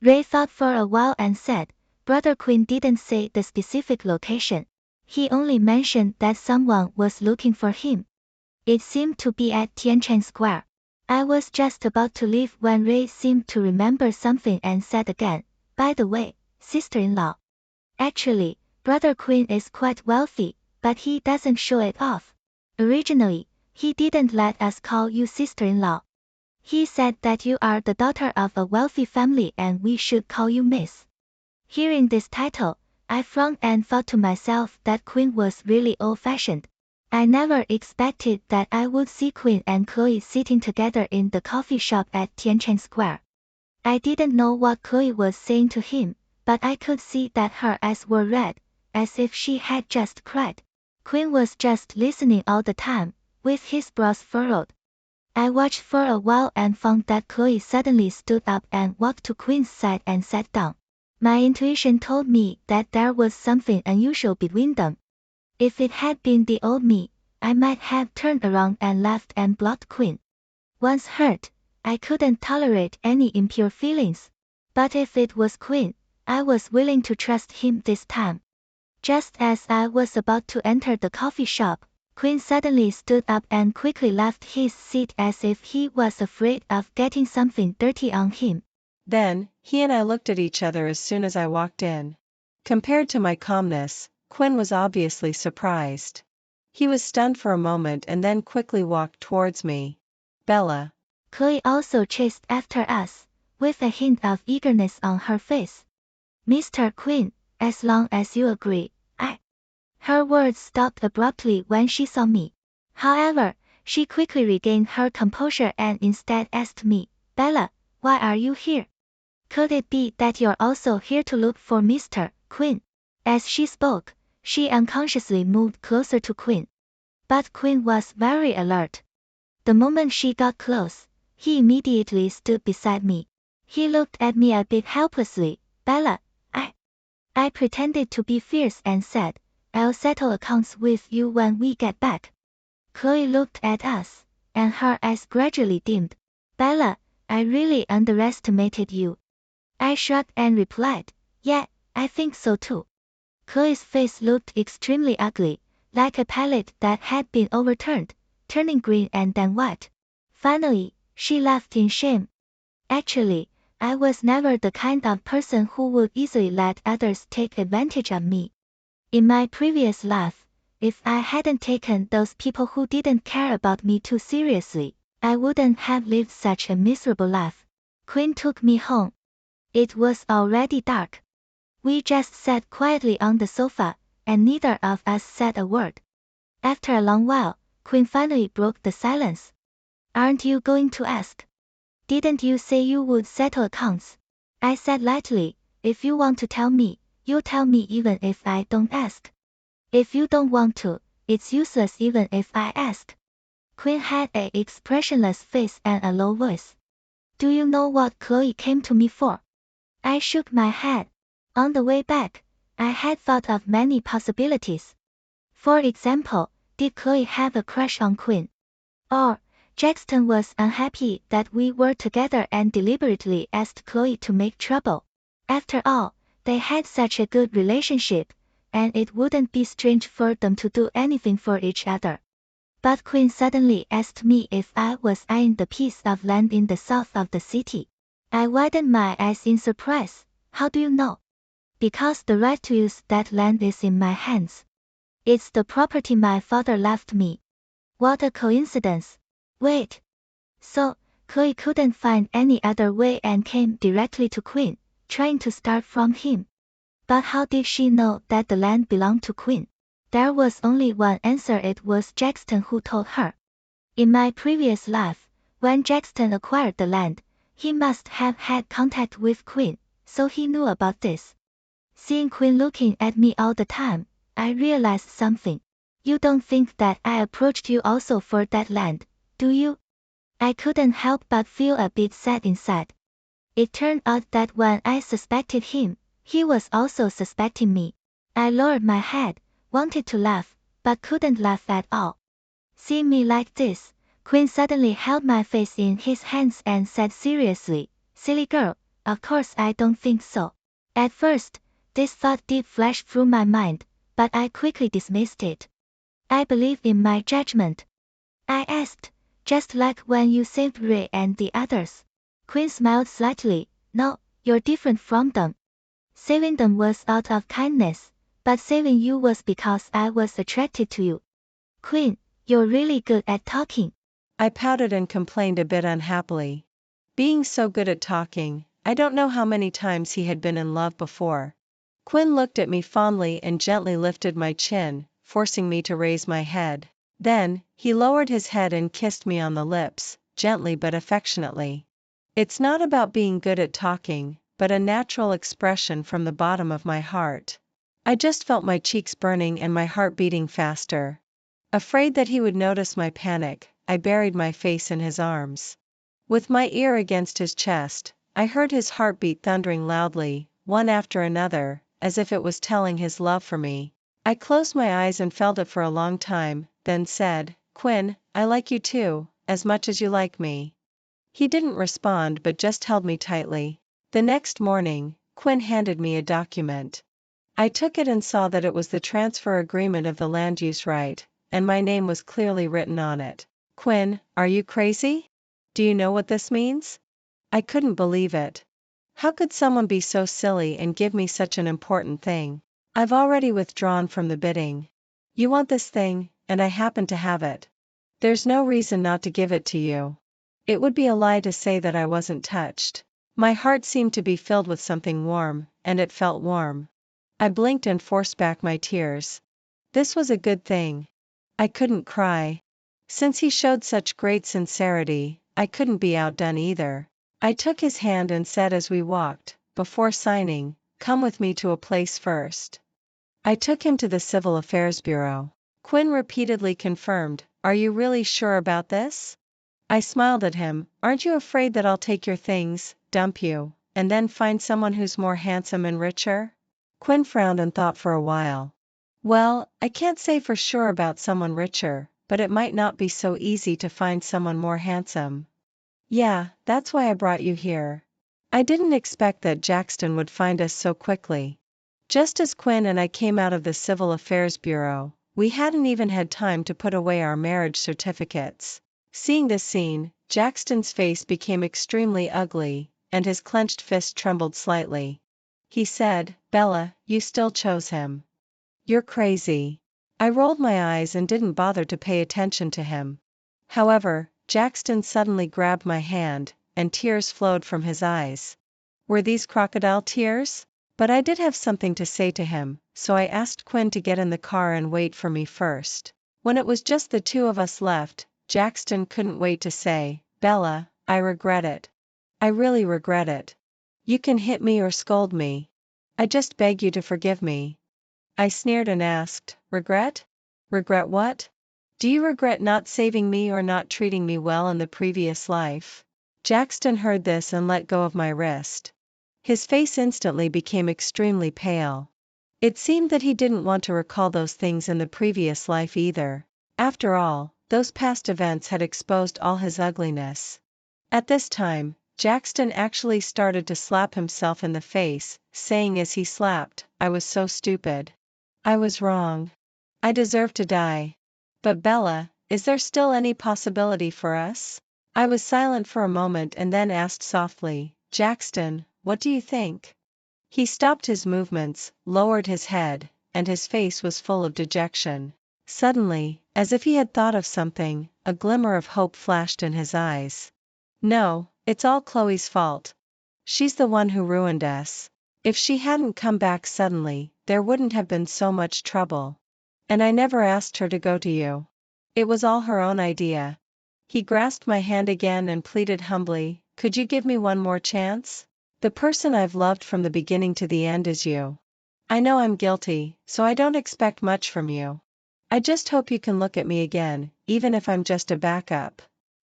Ray thought for a while and said, "Brother Quinn didn't say the specific location. He only mentioned that someone was looking for him. It seemed to be at Tianchen Square." I was just about to leave when Ray seemed to remember something and said again, "By the way, sister-in-law. Actually, Brother Quinn is quite wealthy, but he doesn't show it off. Originally, he didn't let us call you sister-in-law. He said that you are the daughter of a wealthy family and we should call you Miss." Hearing this title, I frowned and thought to myself that Quinn was really old-fashioned. I never expected that I would see Quinn and Chloe sitting together in the coffee shop at Tianchen Square. I didn't know what Chloe was saying to him, but I could see that her eyes were red, as if she had just cried. Quinn was just listening all the time, with his brows furrowed. I watched for a while and found that Chloe suddenly stood up and walked to Quinn's side and sat down. My intuition told me that there was something unusual between them. If it had been the old me, I might have turned around and left and blocked Quinn. Once hurt, I couldn't tolerate any impure feelings. But if it was Quinn, I was willing to trust him this time. Just as I was about to enter the coffee shop, Quinn suddenly stood up and quickly left his seat as if he was afraid of getting something dirty on him. Then, he and I looked at each other as soon as I walked in. Compared to my calmness, Quinn was obviously surprised. He was stunned for a moment and then quickly walked towards me. "Bella." Chloe also chased after us, with a hint of eagerness on her face. "Mr. Quinn, as long as you agree, I..." Her words stopped abruptly when she saw me. However, she quickly regained her composure and instead asked me, "Bella, why are you here? Could it be that you're also here to look for Mr. Quinn?" As she spoke, she unconsciously moved closer to Quinn. But Quinn was very alert. The moment she got close, he immediately stood beside me. He looked at me a bit helplessly. "Bella, I pretended to be fierce and said, "I'll settle accounts with you when we get back." Chloe looked at us, and her eyes gradually dimmed. "Bella, I really underestimated you." I shrugged and replied, "Yeah, I think so too." Chloe's face looked extremely ugly, like a palette that had been overturned, turning green and then white. Finally, she laughed in shame. Actually, I was never the kind of person who would easily let others take advantage of me. In my previous life, if I hadn't taken those people who didn't care about me too seriously, I wouldn't have lived such a miserable life. Quinn took me home. It was already dark. We just sat quietly on the sofa, and neither of us said a word. After a long while, Quinn finally broke the silence. "Aren't you going to ask? Didn't you say you would settle accounts?" I said lightly, "If you want to tell me, you'll tell me even if I don't ask. If you don't want to, it's useless even if I ask." Quinn had a expressionless face and a low voice. "Do you know what Chloe came to me for?" I shook my head. On the way back, I had thought of many possibilities. For example, did Chloe have a crush on Quinn? Or, Jackson was unhappy that we were together and deliberately asked Chloe to make trouble. After all, they had such a good relationship, and it wouldn't be strange for them to do anything for each other. But Quinn suddenly asked me if I was eyeing the piece of land in the south of the city. I widened my eyes in surprise. "How do you know?" Because the right to use that land is in my hands. It's the property my father left me. What a coincidence. Wait. So, Chloe couldn't find any other way and came directly to Quinn, trying to start from him. But how did she know that the land belonged to Quinn? There was only one answer, it was Jackson who told her. In my previous life, when Jackson acquired the land, he must have had contact with Quinn, so he knew about this. Seeing Quinn looking at me all the time, I realized something. You don't think that I approached you also for that land, do you? I couldn't help but feel a bit sad inside. It turned out that when I suspected him, he was also suspecting me. I lowered my head, wanted to laugh, but couldn't laugh at all. Seeing me like this, Quinn suddenly held my face in his hands and said seriously, "Silly girl, of course I don't think so." At first, this thought did flash through my mind, but I quickly dismissed it. I believe in my judgment. I asked, "Just like when you saved Ray and the others?" Quinn smiled slightly. "No, you're different from them. Saving them was out of kindness, but saving you was because I was attracted to you." Quinn, you're really good at talking. I pouted and complained a bit unhappily. Being so good at talking, I don't know how many times he had been in love before. Quinn looked at me fondly and gently lifted my chin, forcing me to raise my head. Then, he lowered his head and kissed me on the lips, gently but affectionately. It's not about being good at talking, but a natural expression from the bottom of my heart. I just felt my cheeks burning and my heart beating faster. Afraid that he would notice my panic, I buried my face in his arms. With my ear against his chest, I heard his heartbeat thundering loudly, one after another, as if it was telling his love for me. I closed my eyes and felt it for a long time, then said, "Quinn, I like you too, as much as you like me." He didn't respond but just held me tightly. The next morning, Quinn handed me a document. I took it and saw that it was the transfer agreement of the land use right, and my name was clearly written on it. Quinn, are you crazy? Do you know what this means? I couldn't believe it. How could someone be so silly and give me such an important thing? I've already withdrawn from the bidding. You want this thing, and I happen to have it. There's no reason not to give it to you. It would be a lie to say that I wasn't touched. My heart seemed to be filled with something warm, and it felt warm. I blinked and forced back my tears. This was a good thing. I couldn't cry. Since he showed such great sincerity, I couldn't be outdone either. I took his hand and said as we walked, before signing, "Come with me to a place first." I took him to the Civil Affairs Bureau. Quinn repeatedly confirmed, "Are you really sure about this?" I smiled at him, "Aren't you afraid that I'll take your things, dump you, and then find someone who's more handsome and richer?" Quinn frowned and thought for a while. "Well, I can't say for sure about someone richer, but it might not be so easy to find someone more handsome." "Yeah, that's why I brought you here. I didn't expect that Jackson would find us so quickly." Just as Quinn and I came out of the Civil Affairs Bureau, we hadn't even had time to put away our marriage certificates. Seeing this scene, Jackson's face became extremely ugly, and his clenched fist trembled slightly. He said, "Bella, you still chose him. You're crazy." I rolled my eyes and didn't bother to pay attention to him. However, Jackson suddenly grabbed my hand, and tears flowed from his eyes. Were these crocodile tears? But I did have something to say to him, so I asked Quinn to get in the car and wait for me first. When it was just the two of us left, Jackson couldn't wait to say, "Bella, I regret it. I really regret it. You can hit me or scold me. I just beg you to forgive me." I sneered and asked, "Regret? Regret what? Do you regret not saving me or not treating me well in the previous life?" Jackson heard this and let go of my wrist. His face instantly became extremely pale. It seemed that he didn't want to recall those things in the previous life either. After all, those past events had exposed all his ugliness. At this time, Jackson actually started to slap himself in the face, saying as he slapped, "I was so stupid. I was wrong. I deserve to die. But Bella, is there still any possibility for us?" I was silent for a moment and then asked softly, "Jackson, what do you think?" He stopped his movements, lowered his head, and his face was full of dejection. Suddenly, as if he had thought of something, a glimmer of hope flashed in his eyes. No, it's all Chloe's fault. She's the one who ruined us. If she hadn't come back suddenly, there wouldn't have been so much trouble. And I never asked her to go to you. It was all her own idea. He grasped my hand again and pleaded humbly, could you give me one more chance? The person I've loved from the beginning to the end is you. I know I'm guilty, so I don't expect much from you. I just hope you can look at me again, even if I'm just a backup.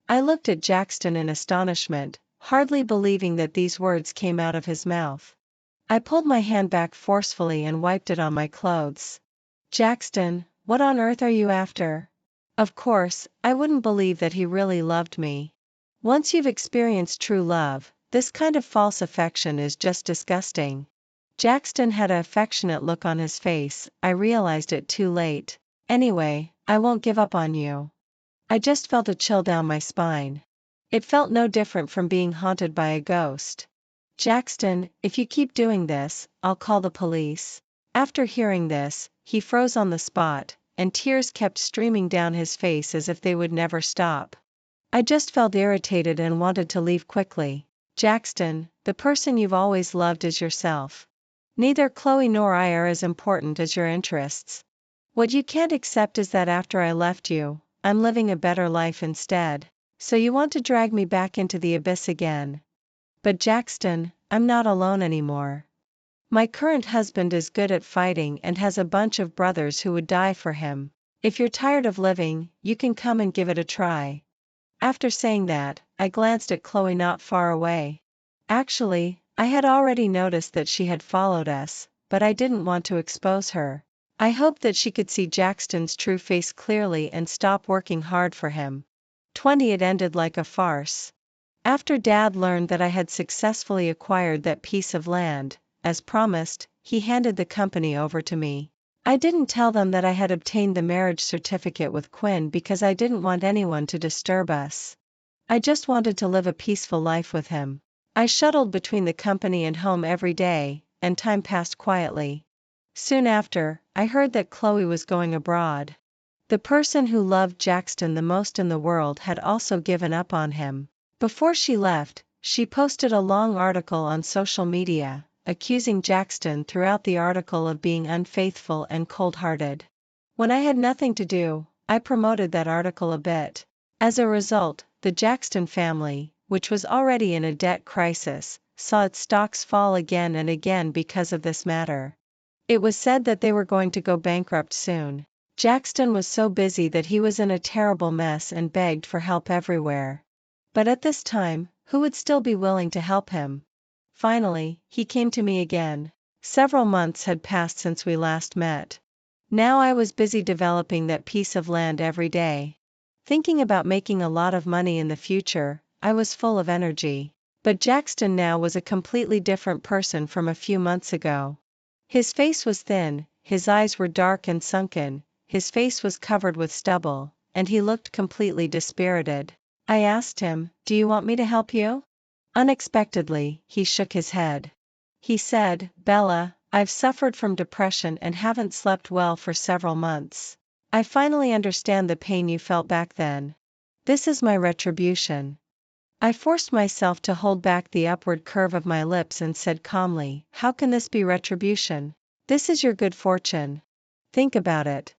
I looked at Jackson in astonishment, hardly believing that these words came out of his mouth. I pulled my hand back forcefully and wiped it on my clothes. Jackson, what on earth are you after? Of course, I wouldn't believe that he really loved me. Once you've experienced true love, this kind of false affection is just disgusting. Jackson had an affectionate look on his face, I realized it too late. Anyway, I won't give up on you. I just felt a chill down my spine. It felt no different from being haunted by a ghost. Jackson, if you keep doing this, I'll call the police. After hearing this, he froze on the spot, and tears kept streaming down his face as if they would never stop. I just felt irritated and wanted to leave quickly. Jackson, the person you've always loved is yourself. Neither Chloe nor I are as important as your interests. What you can't accept is that after I left you, I'm living a better life instead. So you want to drag me back into the abyss again. But Jackson, I'm not alone anymore. My current husband is good at fighting and has a bunch of brothers who would die for him. If you're tired of living, you can come and give it a try. After saying that, I glanced at Chloe not far away. Actually, I had already noticed that she had followed us, but I didn't want to expose her. I hoped that she could see Jackson's true face clearly and stop working hard for him. 20th ended like a farce. After Dad learned that I had successfully acquired that piece of land, as promised, he handed the company over to me. I didn't tell them that I had obtained the marriage certificate with Quinn because I didn't want anyone to disturb us. I just wanted to live a peaceful life with him. I shuttled between the company and home every day, and time passed quietly. Soon after, I heard that Chloe was going abroad. The person who loved Jackson the most in the world had also given up on him. Before she left, she posted a long article on social media, accusing Jackson throughout the article of being unfaithful and cold-hearted. When I had nothing to do, I promoted that article a bit. As a result, the Jackson family, which was already in a debt crisis, saw its stocks fall again and again because of this matter. It was said that they were going to go bankrupt soon. Jackson was so busy that he was in a terrible mess and begged for help everywhere. But at this time, who would still be willing to help him? Finally, he came to me again. Several months had passed since we last met. Now I was busy developing that piece of land every day. Thinking about making a lot of money in the future, I was full of energy. But Jackson now was a completely different person from a few months ago. His face was thin, his eyes were dark and sunken, his face was covered with stubble, and he looked completely dispirited. I asked him, "Do you want me to help you?" Unexpectedly, he shook his head. He said, "Bella, I've suffered from depression and haven't slept well for several months. I finally understand the pain you felt back then. This is my retribution." I forced myself to hold back the upward curve of my lips and said calmly, "How can this be retribution? This is your good fortune. Think about it.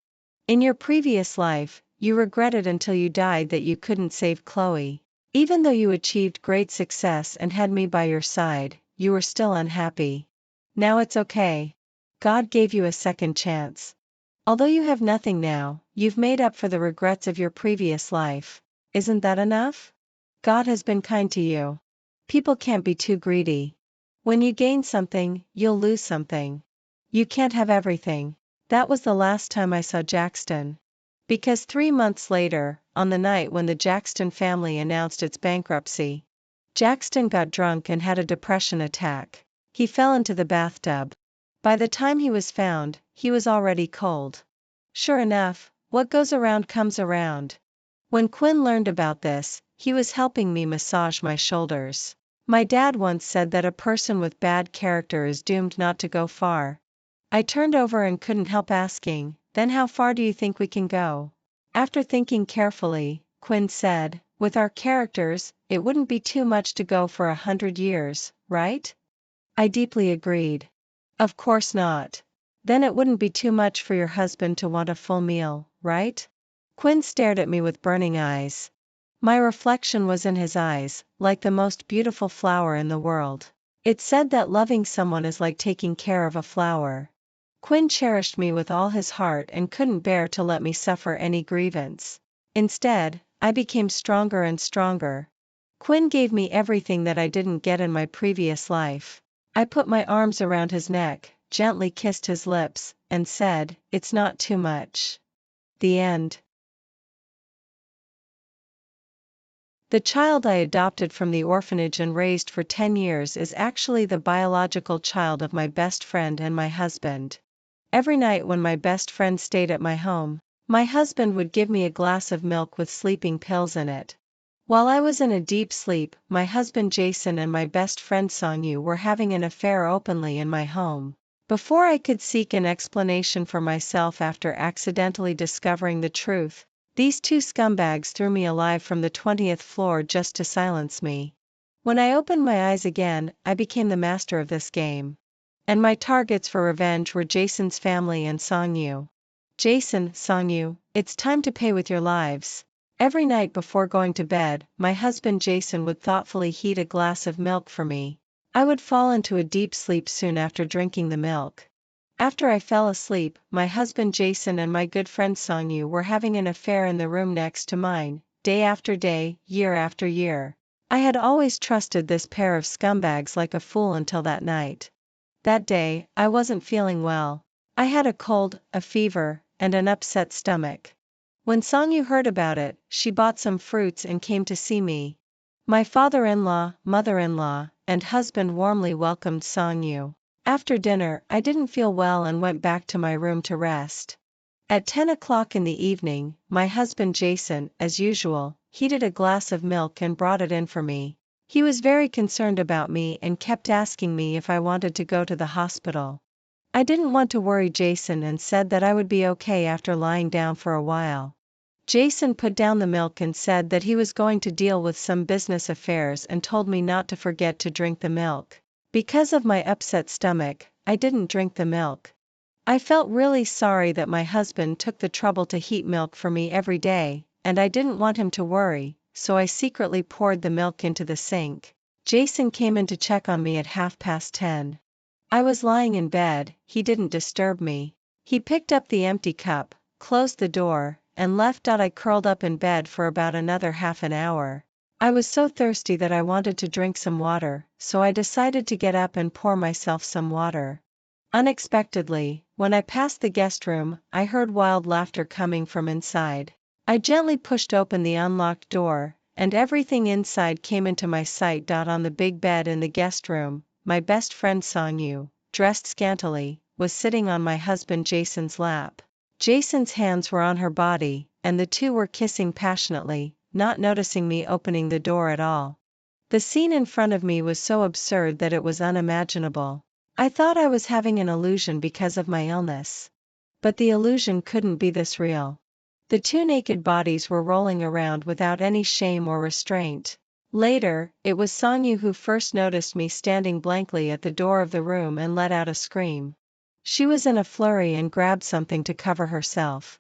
In your previous life, you regretted until you died that you couldn't save Chloe. Even though you achieved great success and had me by your side, you were still unhappy. Now it's okay. God gave you a second chance. Although you have nothing now, you've made up for the regrets of your previous life. Isn't that enough? God has been kind to you. People can't be too greedy. When you gain something, you'll lose something. You can't have everything." That was the last time I saw Jackson. Because 3 months later, on the night when the Jackson family announced its bankruptcy, Jackson got drunk and had a depression attack. He fell into the bathtub. By the time he was found, he was already cold. Sure enough, what goes around comes around. When Quinn learned about this, he was helping me massage my shoulders. My dad once said that a person with bad character is doomed not to go far. I turned over and couldn't help asking, then how far do you think we can go? After thinking carefully, Quinn said, with our characters, it wouldn't be too much to go for 100 years, right? I deeply agreed. Of course not. Then it wouldn't be too much for your husband to want a full meal, right? Quinn stared at me with burning eyes. My reflection was in his eyes, like the most beautiful flower in the world. It said that loving someone is like taking care of a flower. Quinn cherished me with all his heart and couldn't bear to let me suffer any grievance. Instead, I became stronger and stronger. Quinn gave me everything that I didn't get in my previous life. I put my arms around his neck, gently kissed his lips, and said, "It's not too much." The end. The child I adopted from the orphanage and raised for 10 years is actually the biological child of my best friend and my husband. Every night when my best friend stayed at my home, my husband would give me a glass of milk with sleeping pills in it. While I was in a deep sleep, my husband Jason and my best friend Songyu were having an affair openly in my home. Before I could seek an explanation for myself after accidentally discovering the truth, these two scumbags threw me alive from the 20th floor just to silence me. When I opened my eyes again, I became the master of this game. And my targets for revenge were Jason's family and Songyu. Jason, Songyu, it's time to pay with your lives. Every night before going to bed, my husband Jason would thoughtfully heat a glass of milk for me. I would fall into a deep sleep soon after drinking the milk. After I fell asleep, my husband Jason and my good friend Songyu were having an affair in the room next to mine, day after day, year after year. I had always trusted this pair of scumbags like a fool until that night. That day, I wasn't feeling well. I had a cold, a fever, and an upset stomach. When Songyu heard about it, she bought some fruits and came to see me. My father-in-law, mother-in-law, and husband warmly welcomed Songyu. After dinner, I didn't feel well and went back to my room to rest. At 10 o'clock in the evening, my husband Jason, as usual, heated a glass of milk and brought it in for me. He was very concerned about me and kept asking me if I wanted to go to the hospital. I didn't want to worry Jason and said that I would be okay after lying down for a while. Jason put down the milk and said that he was going to deal with some business affairs and told me not to forget to drink the milk. Because of my upset stomach, I didn't drink the milk. I felt really sorry that my husband took the trouble to heat milk for me every day, and I didn't want him to worry, so I secretly poured the milk into the sink. Jason came in to check on me at 10:30. I was lying in bed, he didn't disturb me. He picked up the empty cup, closed the door, and left. I curled up in bed for about another half an hour. I was so thirsty that I wanted to drink some water, so I decided to get up and pour myself some water. Unexpectedly, when I passed the guest room, I heard wild laughter coming from inside. I gently pushed open the unlocked door, and everything inside came into my sight. On the big bed in the guest room, my best friend Songyu, dressed scantily, was sitting on my husband Jason's lap. Jason's hands were on her body, and the two were kissing passionately, not noticing me opening the door at all. The scene in front of me was so absurd that it was unimaginable. I thought I was having an illusion because of my illness. But the illusion couldn't be this real. The two naked bodies were rolling around without any shame or restraint. Later, it was Songyu who first noticed me standing blankly at the door of the room and let out a scream. She was in a flurry and grabbed something to cover herself.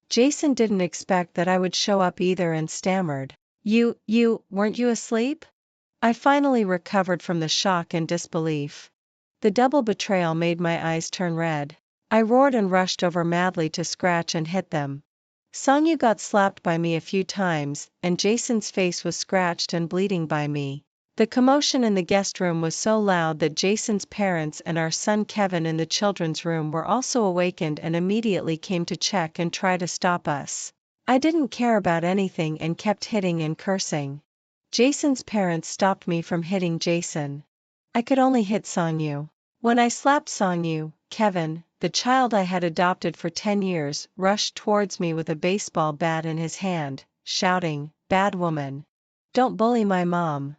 Jason didn't expect that I would show up either and stammered, weren't you asleep?" I finally recovered from the shock and disbelief. The double betrayal made my eyes turn red. I roared and rushed over madly to scratch and hit them. Songyu got slapped by me a few times, and Jason's face was scratched and bleeding by me. The commotion in the guest room was so loud that Jason's parents and our son Kevin in the children's room were also awakened and immediately came to check and try to stop us. I didn't care about anything and kept hitting and cursing. Jason's parents stopped me from hitting Jason. I could only hit Songyu. When I slapped Songyu, Kevin, the child I had adopted for 10 years, rushed towards me with a baseball bat in his hand, shouting, "Bad woman! Don't bully my mom."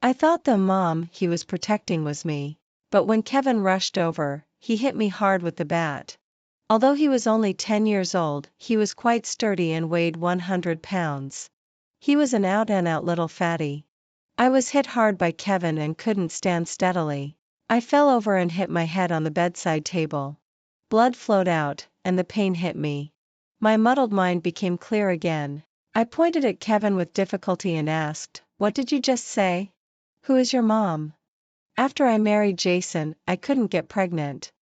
I thought the mom he was protecting was me. But when Kevin rushed over, he hit me hard with the bat. Although he was only 10 years old, he was quite sturdy and weighed 100 pounds. He was an out-and-out little fatty. I was hit hard by Kevin and couldn't stand steadily. I fell over and hit my head on the bedside table. Blood flowed out, and the pain hit me. My muddled mind became clear again. I pointed at Kevin with difficulty and asked, "What did you just say? Who is your mom?" After I married Jason, I couldn't get pregnant.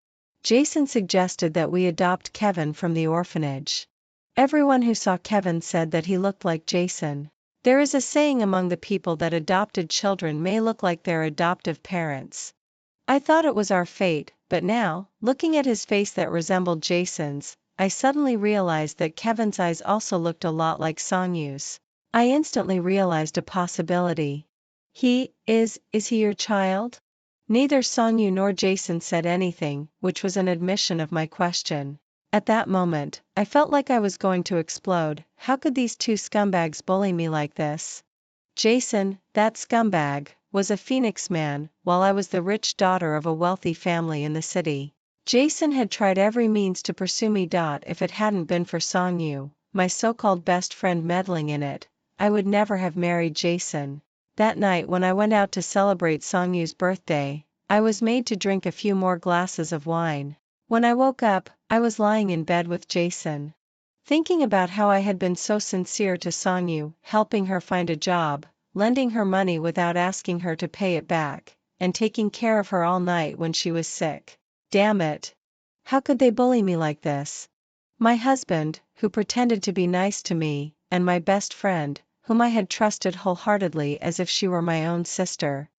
Jason suggested that we adopt Kevin from the orphanage. Everyone who saw Kevin said that he looked like Jason. There is a saying among the people that adopted children may look like their adoptive parents. I thought it was our fate, but now, looking at his face that resembled Jason's, I suddenly realized that Kevin's eyes also looked a lot like Songyu's. I instantly realized a possibility. Is he your child? Neither Songyu nor Jason said anything, which was an admission of my question. At that moment, I felt like I was going to explode. How could these two scumbags bully me like this? Jason, that scumbag, was a Phoenix man, while I was the rich daughter of a wealthy family in the city. Jason had tried every means to pursue me. If it hadn't been for Songyu, my so-called best friend, meddling in it, I would never have married Jason. That night when I went out to celebrate Songyu's birthday, I was made to drink a few more glasses of wine. When I woke up, I was lying in bed with Jason. Thinking about how I had been so sincere to Songyu, helping her find a job, lending her money without asking her to pay it back, and taking care of her all night when she was sick. Damn it! How could they bully me like this? My husband, who pretended to be nice to me, and my best friend, whom I had trusted wholeheartedly as if she were my own sister.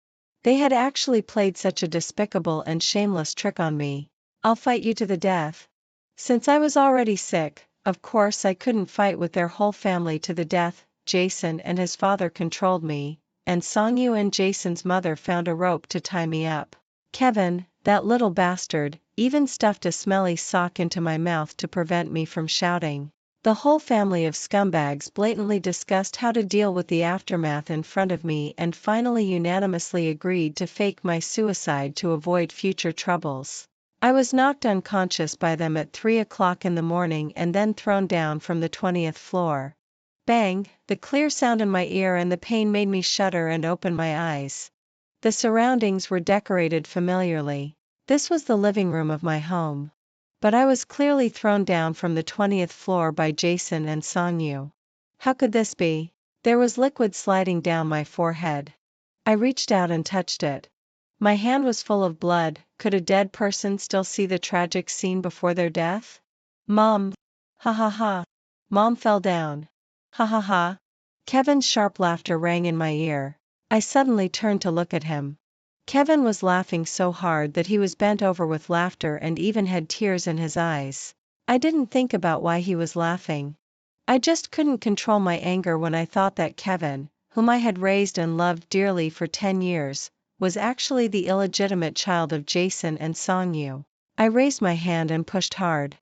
They had actually played such a despicable and shameless trick on me. "I'll fight you to the death." Since I was already sick, of course I couldn't fight with their whole family to the death. Jason and his father controlled me, and Songyu and Jason's mother found a rope to tie me up. Kevin, that little bastard, even stuffed a smelly sock into my mouth to prevent me from shouting. The whole family of scumbags blatantly discussed how to deal with the aftermath in front of me and finally unanimously agreed to fake my suicide to avoid future troubles. I was knocked unconscious by them at 3 o'clock in the morning and then thrown down from the 20th floor. Bang, the clear sound in my ear and the pain made me shudder and open my eyes. The surroundings were decorated familiarly. This was the living room of my home. But I was clearly thrown down from the 20th floor by Jason and Songyu. How could this be? There was liquid sliding down my forehead. I reached out and touched it. My hand was full of blood. Could a dead person still see the tragic scene before their death? Mom! Ha ha ha! Mom fell down. Ha ha ha! Kevin's sharp laughter rang in my ear. I suddenly turned to look at him. Kevin was laughing so hard that he was bent over with laughter and even had tears in his eyes. I didn't think about why he was laughing. I just couldn't control my anger when I thought that Kevin, whom I had raised and loved dearly for 10 years, was actually the illegitimate child of Jason and Songyu. I raised my hand and pushed hard.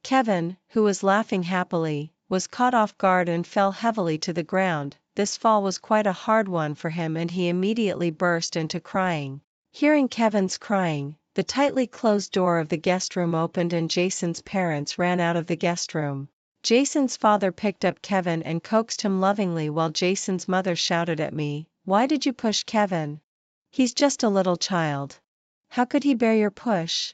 Kevin, who was laughing happily, was caught off guard and fell heavily to the ground. This fall was quite a hard one for him and he immediately burst into crying. Hearing Kevin's crying, the tightly closed door of the guest room opened and Jason's parents ran out of the guest room. Jason's father picked up Kevin and coaxed him lovingly while Jason's mother shouted at me, "Why did you push Kevin? He's just a little child. How could he bear your push?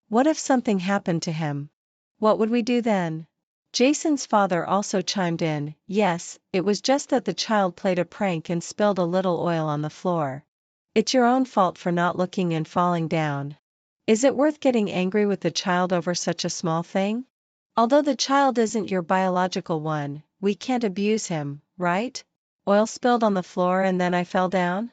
What if something happened to him? What would we do then?" Jason's father also chimed in, "Yes, it was just that the child played a prank and spilled a little oil on the floor. It's your own fault for not looking and falling down. Is it worth getting angry with the child over such a small thing? Although the child isn't your biological one, we can't abuse him, right? Oil spilled on the floor and then I fell down?"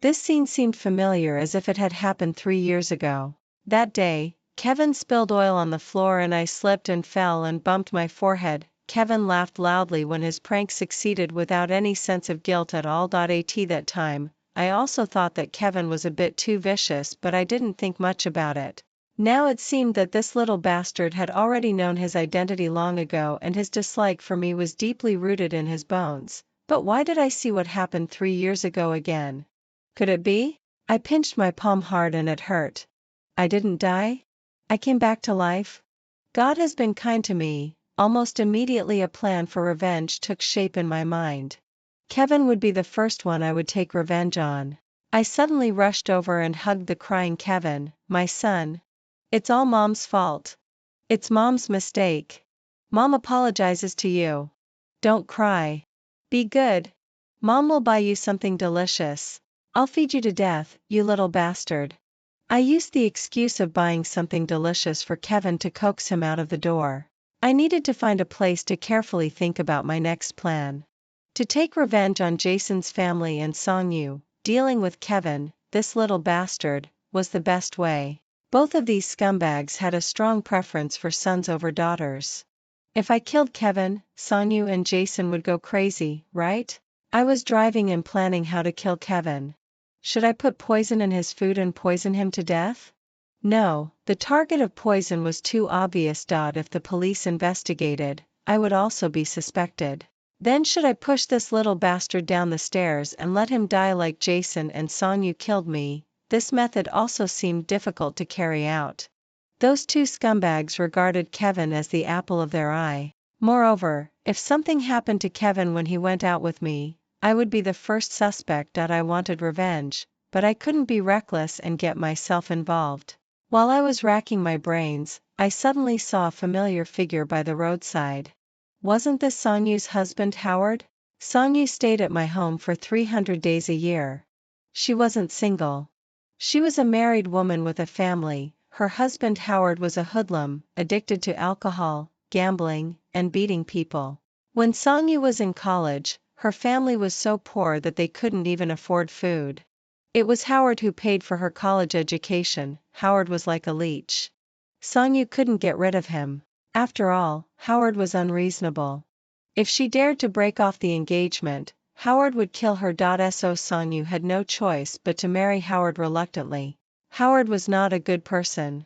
This scene seemed familiar as if it had happened 3 years ago. That day, Kevin spilled oil on the floor and I slipped and fell and bumped my forehead. Kevin laughed loudly when his prank succeeded without any sense of guilt at all. At that time, I also thought that Kevin was a bit too vicious, but I didn't think much about it. Now it seemed that this little bastard had already known his identity long ago and his dislike for me was deeply rooted in his bones. But why did I see what happened 3 years ago again? Could it be? I pinched my palm hard and it hurt. I didn't die? I came back to life? God has been kind to me. Almost immediately a plan for revenge took shape in my mind. Kevin would be the first one I would take revenge on. I suddenly rushed over and hugged the crying Kevin, my son. It's all Mom's fault. It's Mom's mistake. Mom apologizes to you. Don't cry. Be good. Mom will buy you something delicious. I'll feed you to death, you little bastard. I used the excuse of buying something delicious for Kevin to coax him out of the door. I needed to find a place to carefully think about my next plan. To take revenge on Jason's family and Songyu, dealing with Kevin, this little bastard, was the best way. Both of these scumbags had a strong preference for sons over daughters. If I killed Kevin, Songyu and Jason would go crazy, right? I was driving and planning how to kill Kevin. Should I put poison in his food and poison him to death? No, the target of poison was too obvious. If the police investigated, I would also be suspected. Then should I push this little bastard down the stairs and let him die like Jason and Songyu killed me? This method also seemed difficult to carry out. Those two scumbags regarded Kevin as the apple of their eye. Moreover, if something happened to Kevin when he went out with me, I would be the first suspect. I wanted revenge, but I couldn't be reckless and get myself involved. While I was racking my brains, I suddenly saw a familiar figure by the roadside. Wasn't this Songyu's husband Howard? Songyu stayed at my home for 300 days a year. She wasn't single. She was a married woman with a family. Her husband Howard was a hoodlum, addicted to alcohol, gambling, and beating people. When Songyu was in college, her family was so poor that they couldn't even afford food. It was Howard who paid for her college education. Howard was like a leech. Songyu couldn't get rid of him. After all, Howard was unreasonable. If she dared to break off the engagement, Howard would kill her. So Songyu had no choice but to marry Howard reluctantly. Howard was not a good person.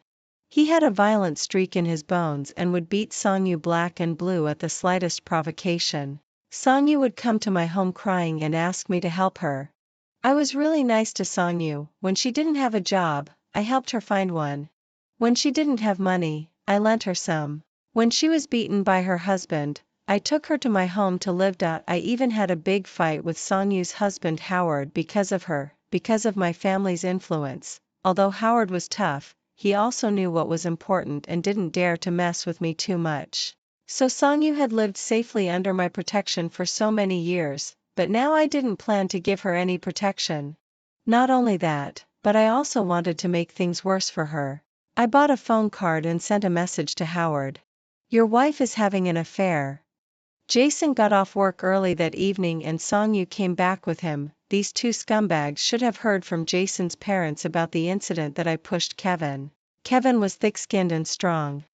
He had a violent streak in his bones and would beat Songyu black and blue at the slightest provocation. Songyu would come to my home crying and ask me to help her. I was really nice to Songyu. When she didn't have a job, I helped her find one. When she didn't have money, I lent her some. When she was beaten by her husband, I took her to my home to live. I even had a big fight with Songyu's husband Howard because of her, because of my family's influence. Although Howard was tough, he also knew what was important and didn't dare to mess with me too much. So Songyu had lived safely under my protection for so many years, but now I didn't plan to give her any protection. Not only that, but I also wanted to make things worse for her. I bought a phone card and sent a message to Howard. Your wife is having an affair. Jason got off work early that evening and Songyu came back with him. These two scumbags should have heard from Jason's parents about the incident that I pushed Kevin. Kevin was thick-skinned and strong.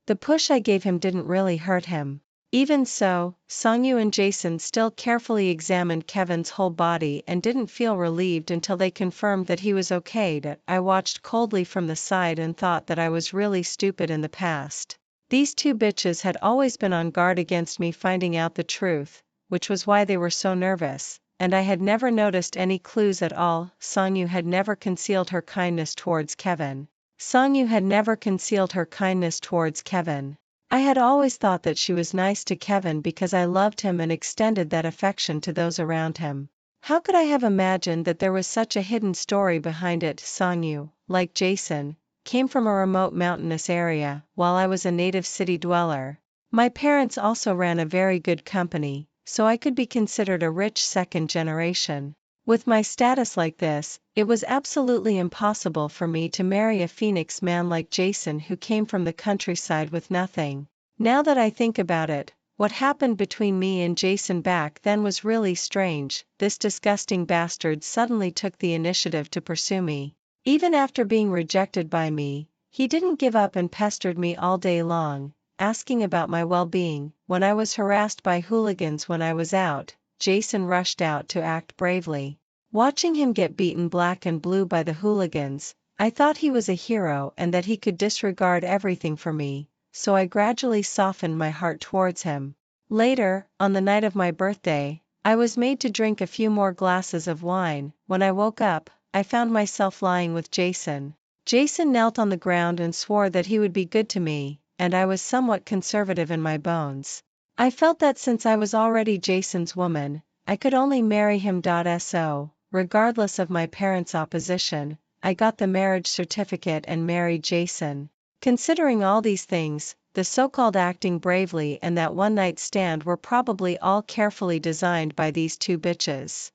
The push I gave him didn't really hurt him. Even so, Songyu and Jason still carefully examined Kevin's whole body and didn't feel relieved until they confirmed that he was okay. I watched coldly from the side and thought that I was really stupid in the past. These two bitches had always been on guard against me finding out the truth, which was why they were so nervous, and I had never noticed any clues at all. Songyu had never concealed her kindness towards Kevin. Songyu had never concealed her kindness towards Kevin. I had always thought that she was nice to Kevin because I loved him and extended that affection to those around him. How could I have imagined that there was such a hidden story behind it? Songyu, like Jason, came from a remote mountainous area, while I was a native city dweller. My parents also ran a very good company, so I could be considered a rich second generation. With my status like this, it was absolutely impossible for me to marry a Phoenix man like Jason who came from the countryside with nothing. Now that I think about it, what happened between me and Jason back then was really strange. This disgusting bastard suddenly took the initiative to pursue me. Even after being rejected by me, he didn't give up and pestered me all day long, asking about my well-being. When I was harassed by hooligans when I was out, Jason rushed out to act bravely. Watching him get beaten black and blue by the hooligans, I thought he was a hero and that he could disregard everything for me, so I gradually softened my heart towards him. Later, on the night of my birthday, I was made to drink a few more glasses of wine. When I woke up, I found myself lying with Jason. Jason knelt on the ground and swore that he would be good to me, and I was somewhat conservative in my bones. I felt that since I was already Jason's woman, I could only marry him. So, regardless of my parents' opposition, I got the marriage certificate and married Jason. Considering all these things, the so-called acting bravely and that one-night stand were probably all carefully designed by these two bitches.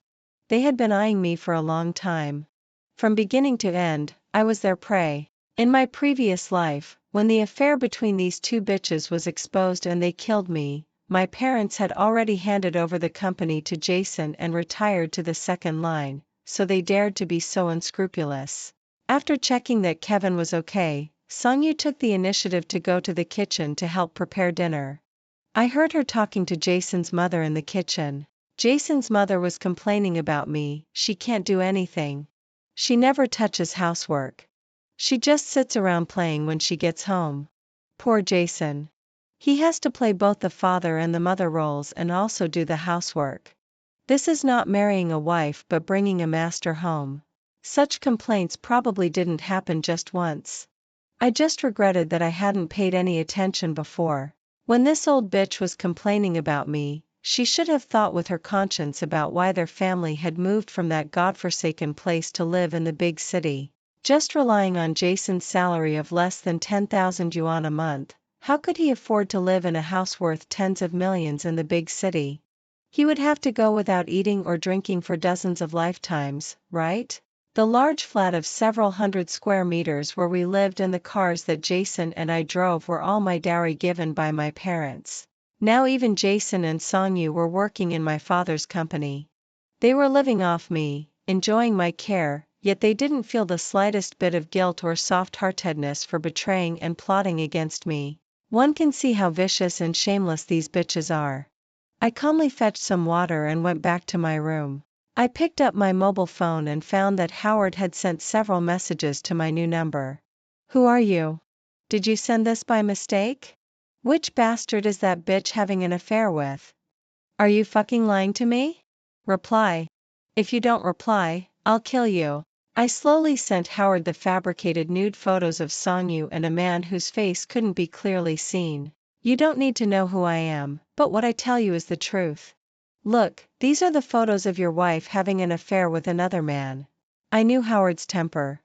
They had been eyeing me for a long time. From beginning to end, I was their prey. In my previous life, when the affair between these two bitches was exposed and they killed me, my parents had already handed over the company to Jason and retired to the second line, so they dared to be so unscrupulous. After checking that Kevin was okay, Songyu took the initiative to go to the kitchen to help prepare dinner. I heard her talking to Jason's mother in the kitchen. Jason's mother was complaining about me. She can't do anything. She never touches housework. She just sits around playing when she gets home. Poor Jason. He has to play both the father and the mother roles and also do the housework. This is not marrying a wife but bringing a master home. Such complaints probably didn't happen just once. I just regretted that I hadn't paid any attention before. When this old bitch was complaining about me, she should have thought with her conscience about why their family had moved from that godforsaken place to live in the big city. Just relying on Jason's salary of less than 10,000 yuan a month, how could he afford to live in a house worth tens of millions in the big city? He would have to go without eating or drinking for dozens of lifetimes, right? The large flat of several hundred square meters where we lived and the cars that Jason and I drove were all my dowry given by my parents. Now even Jason and Songyu were working in my father's company. They were living off me, enjoying my care, yet they didn't feel the slightest bit of guilt or soft-heartedness for betraying and plotting against me. One can see how vicious and shameless these bitches are. I calmly fetched some water and went back to my room. I picked up my mobile phone and found that Howard had sent several messages to my new number. Who are you? Did you send this by mistake? Which bastard is that bitch having an affair with? Are you fucking lying to me? Reply. If you don't reply, I'll kill you. I slowly sent Howard the fabricated nude photos of Songyu and a man whose face couldn't be clearly seen. You don't need to know who I am, but what I tell you is the truth. Look, these are the photos of your wife having an affair with another man. I knew Howard's temper.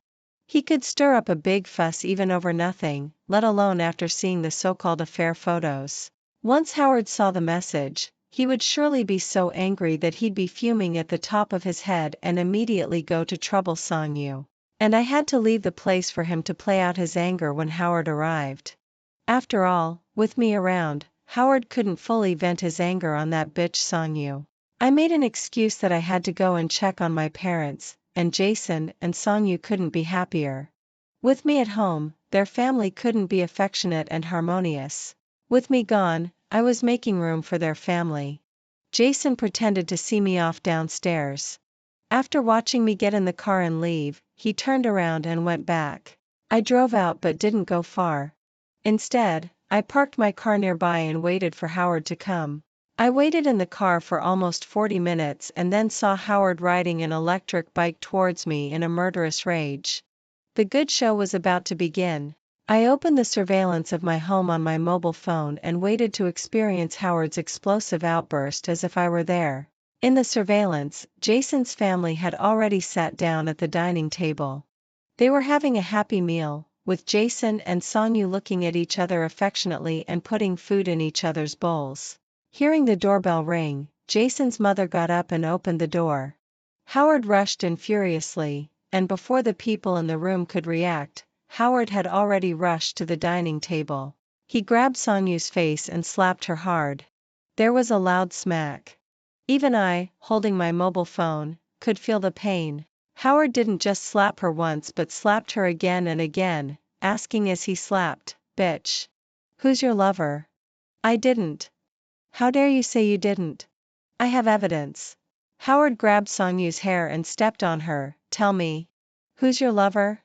He could stir up a big fuss even over nothing, let alone after seeing the so-called affair photos. Once Howard saw the message, he would surely be so angry that he'd be fuming at the top of his head and immediately go to trouble Songyu. And I had to leave the place for him to play out his anger when Howard arrived. After all, with me around, Howard couldn't fully vent his anger on that bitch Songyu. I made an excuse that I had to go and check on my parents, and Jason and Songyu couldn't be happier. With me at home, their family couldn't be affectionate and harmonious. With me gone, I was making room for their family. Jason pretended to see me off downstairs. After watching me get in the car and leave, he turned around and went back. I drove out but didn't go far. Instead, I parked my car nearby and waited for Howard to come. I waited in the car for almost 40 minutes and then saw Howard riding an electric bike towards me in a murderous rage. The good show was about to begin. I opened the surveillance of my home on my mobile phone and waited to experience Howard's explosive outburst as if I were there. In the surveillance, Jason's family had already sat down at the dining table. They were having a happy meal, with Jason and Songyu looking at each other affectionately and putting food in each other's bowls. Hearing the doorbell ring, Jason's mother got up and opened the door. Howard rushed in furiously, and before the people in the room could react, Howard had already rushed to the dining table. He grabbed Songyu's face and slapped her hard. There was a loud smack. Even I, holding my mobile phone, could feel the pain. Howard didn't just slap her once but slapped her again and again, asking as he slapped, "Bitch. Who's your lover?" "I didn't." "How dare you say you didn't? I have evidence." Howard grabbed Songyu's hair and stepped on her. "Tell me. Who's your lover?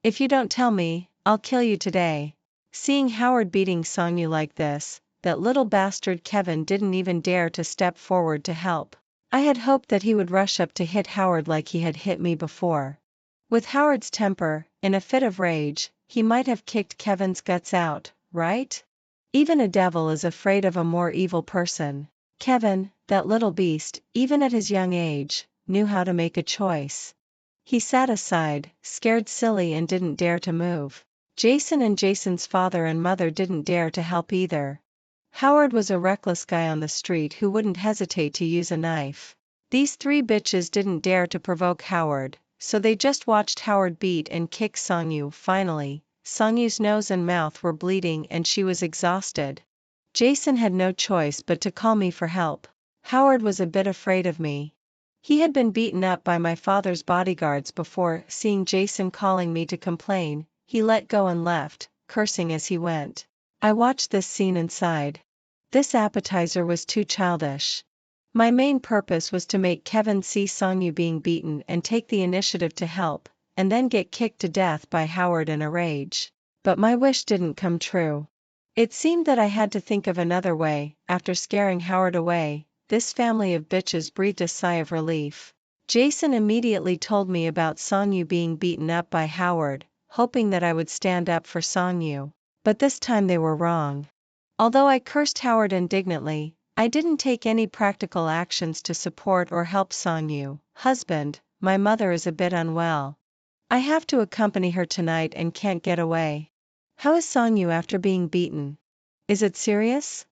If you don't tell me, I'll kill you today." Seeing Howard beating Songyu like this, that little bastard Kevin didn't even dare to step forward to help. I had hoped that he would rush up to hit Howard like he had hit me before. With Howard's temper, in a fit of rage, he might have kicked Kevin's guts out, right? Even a devil is afraid of a more evil person. Kevin, that little beast, even at his young age, knew how to make a choice. He sat aside, scared silly, and didn't dare to move. Jason and Jason's father and mother didn't dare to help either. Howard was a reckless guy on the street who wouldn't hesitate to use a knife. These three bitches didn't dare to provoke Howard, so they just watched Howard beat and kick Songyu. Finally, Songyu's nose and mouth were bleeding and she was exhausted. Jason had no choice but to call me for help. Howard was a bit afraid of me. He had been beaten up by my father's bodyguards before. Seeing Jason calling me to complain, he let go and left, cursing as he went. I watched this scene inside. This appetizer was too childish. My main purpose was to make Kevin see Songyu being beaten and take the initiative to help, and then get kicked to death by Howard in a rage. But my wish didn't come true. It seemed that I had to think of another way. After scaring Howard away, this family of bitches breathed a sigh of relief. Jason immediately told me about Songyu being beaten up by Howard, hoping that I would stand up for Songyu. But this time they were wrong. Although I cursed Howard indignantly, I didn't take any practical actions to support or help Songyu. Husband, my mother is a bit unwell. I have to accompany her tonight and can't get away. How is Songyu after being beaten? Is it serious?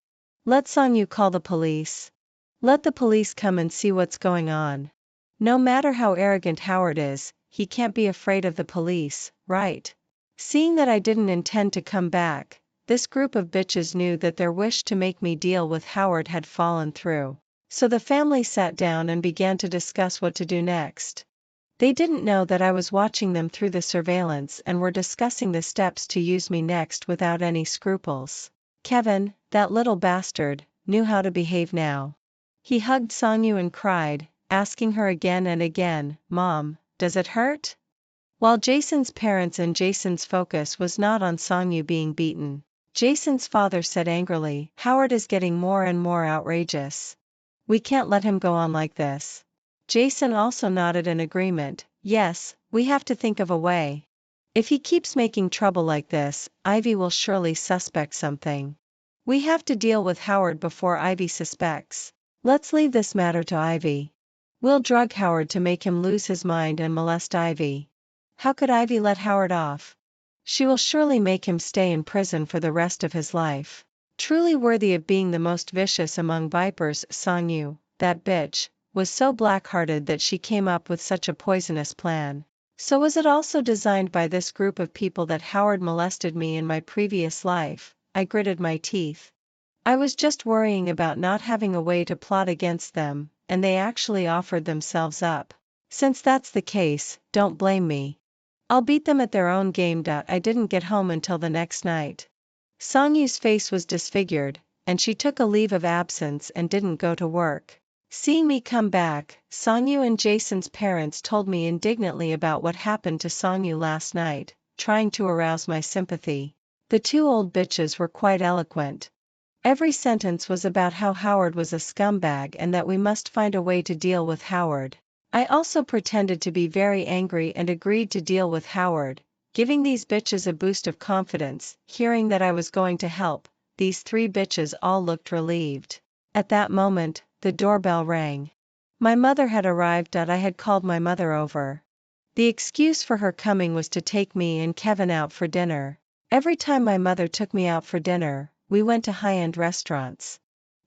Let Songyu call the police. Let the police come and see what's going on. No matter how arrogant Howard is, he can't be afraid of the police, right? Seeing that I didn't intend to come back, this group of bitches knew that their wish to make me deal with Howard had fallen through. So the family sat down and began to discuss what to do next. They didn't know that I was watching them through the surveillance and were discussing the steps to use me next without any scruples. Kevin, that little bastard, knew how to behave now. He hugged Songyu and cried, asking her again and again, "Mom, does it hurt?" While Jason's parents and Jason's focus was not on Songyu being beaten, Jason's father said angrily, "Howard is getting more and more outrageous. We can't let him go on like this." Jason also nodded in agreement. "Yes, we have to think of a way. If he keeps making trouble like this, Ivy will surely suspect something. We have to deal with Howard before Ivy suspects. Let's leave this matter to Ivy. We'll drug Howard to make him lose his mind and molest Ivy. How could Ivy let Howard off? She will surely make him stay in prison for the rest of his life. Truly worthy of being the most vicious among vipers." Songyu, that bitch, was so black-hearted that she came up with such a poisonous plan. So was it also designed by this group of people that Howard molested me in my previous life? I gritted my teeth. I was just worrying about not having a way to plot against them, and they actually offered themselves up. Since that's the case, don't blame me. I'll beat them at their own game. I didn't get home until the next night. Songyu's face was disfigured, and she took a leave of absence and didn't go to work. Seeing me come back, Songyu and Jason's parents told me indignantly about what happened to Songyu last night, trying to arouse my sympathy. The two old bitches were quite eloquent. Every sentence was about how Howard was a scumbag and that we must find a way to deal with Howard. I also pretended to be very angry and agreed to deal with Howard, giving these bitches a boost of confidence. Hearing that I was going to help, these three bitches all looked relieved. At that moment, the doorbell rang. My mother had arrived. I had called my mother over. The excuse for her coming was to take me and Kevin out for dinner. Every time my mother took me out for dinner, we went to high-end restaurants.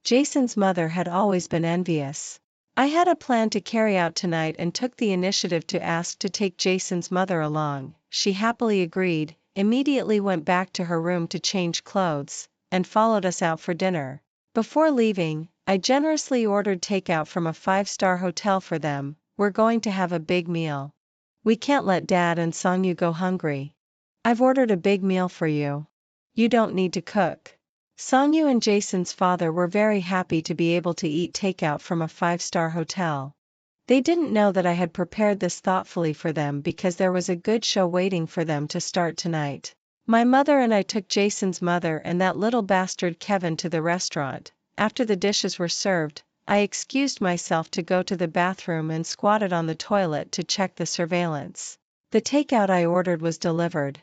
Jason's mother had always been envious. I had a plan to carry out tonight and took the initiative to ask to take Jason's mother along. She happily agreed, immediately went back to her room to change clothes, and followed us out for dinner. Before leaving, I generously ordered takeout from a 5-star hotel for them. We're going to have a big meal. We can't let Dad and Songyu go hungry. I've ordered a big meal for you. You don't need to cook. Songyu and Jason's father were very happy to be able to eat takeout from a 5-star hotel. They didn't know that I had prepared this thoughtfully for them because there was a good show waiting for them to start tonight. My mother and I took Jason's mother and that little bastard Kevin to the restaurant. After the dishes were served, I excused myself to go to the bathroom and squatted on the toilet to check the surveillance. The takeout I ordered was delivered.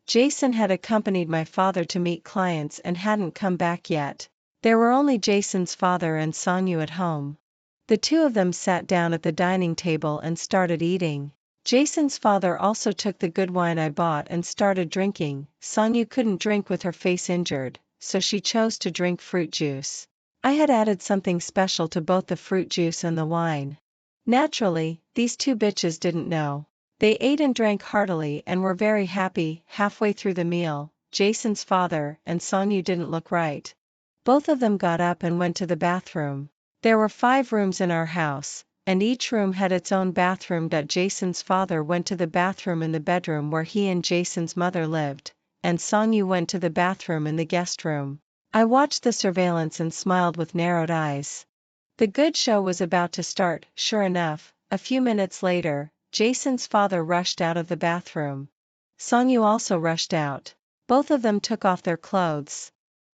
Jason had accompanied my father to meet clients and hadn't come back yet. There were only Jason's father and Sonyu at home. The two of them sat down at the dining table and started eating. Jason's father also took the good wine I bought and started drinking. Sonyu couldn't drink with her face injured, so she chose to drink fruit juice. I had added something special to both the fruit juice and the wine. Naturally, these two bitches didn't know. They ate and drank heartily and were very happy. Halfway through the meal, Jason's father and Sonyu didn't look right. Both of them got up and went to the bathroom. There were 5 rooms in our house, and each room had its own bathroom. Jason's father went to the bathroom in the bedroom where he and Jason's mother lived, and Sonyu went to the bathroom in the guest room. I watched the surveillance and smiled with narrowed eyes. The good show was about to start. Sure enough, a few minutes later, Jason's father rushed out of the bathroom. Sonyu also rushed out. Both of them took off their clothes.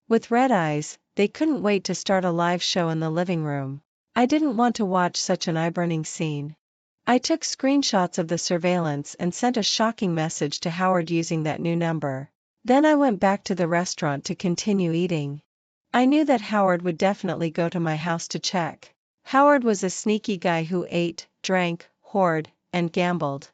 With red eyes, they couldn't wait to start a live show in the living room. I didn't want to watch such an eye-burning scene. I took screenshots of the surveillance and sent a shocking message to Howard using that new number. Then I went back to the restaurant to continue eating. I knew that Howard would definitely go to my house to check. Howard was a sneaky guy who ate, drank, whored, and gambled.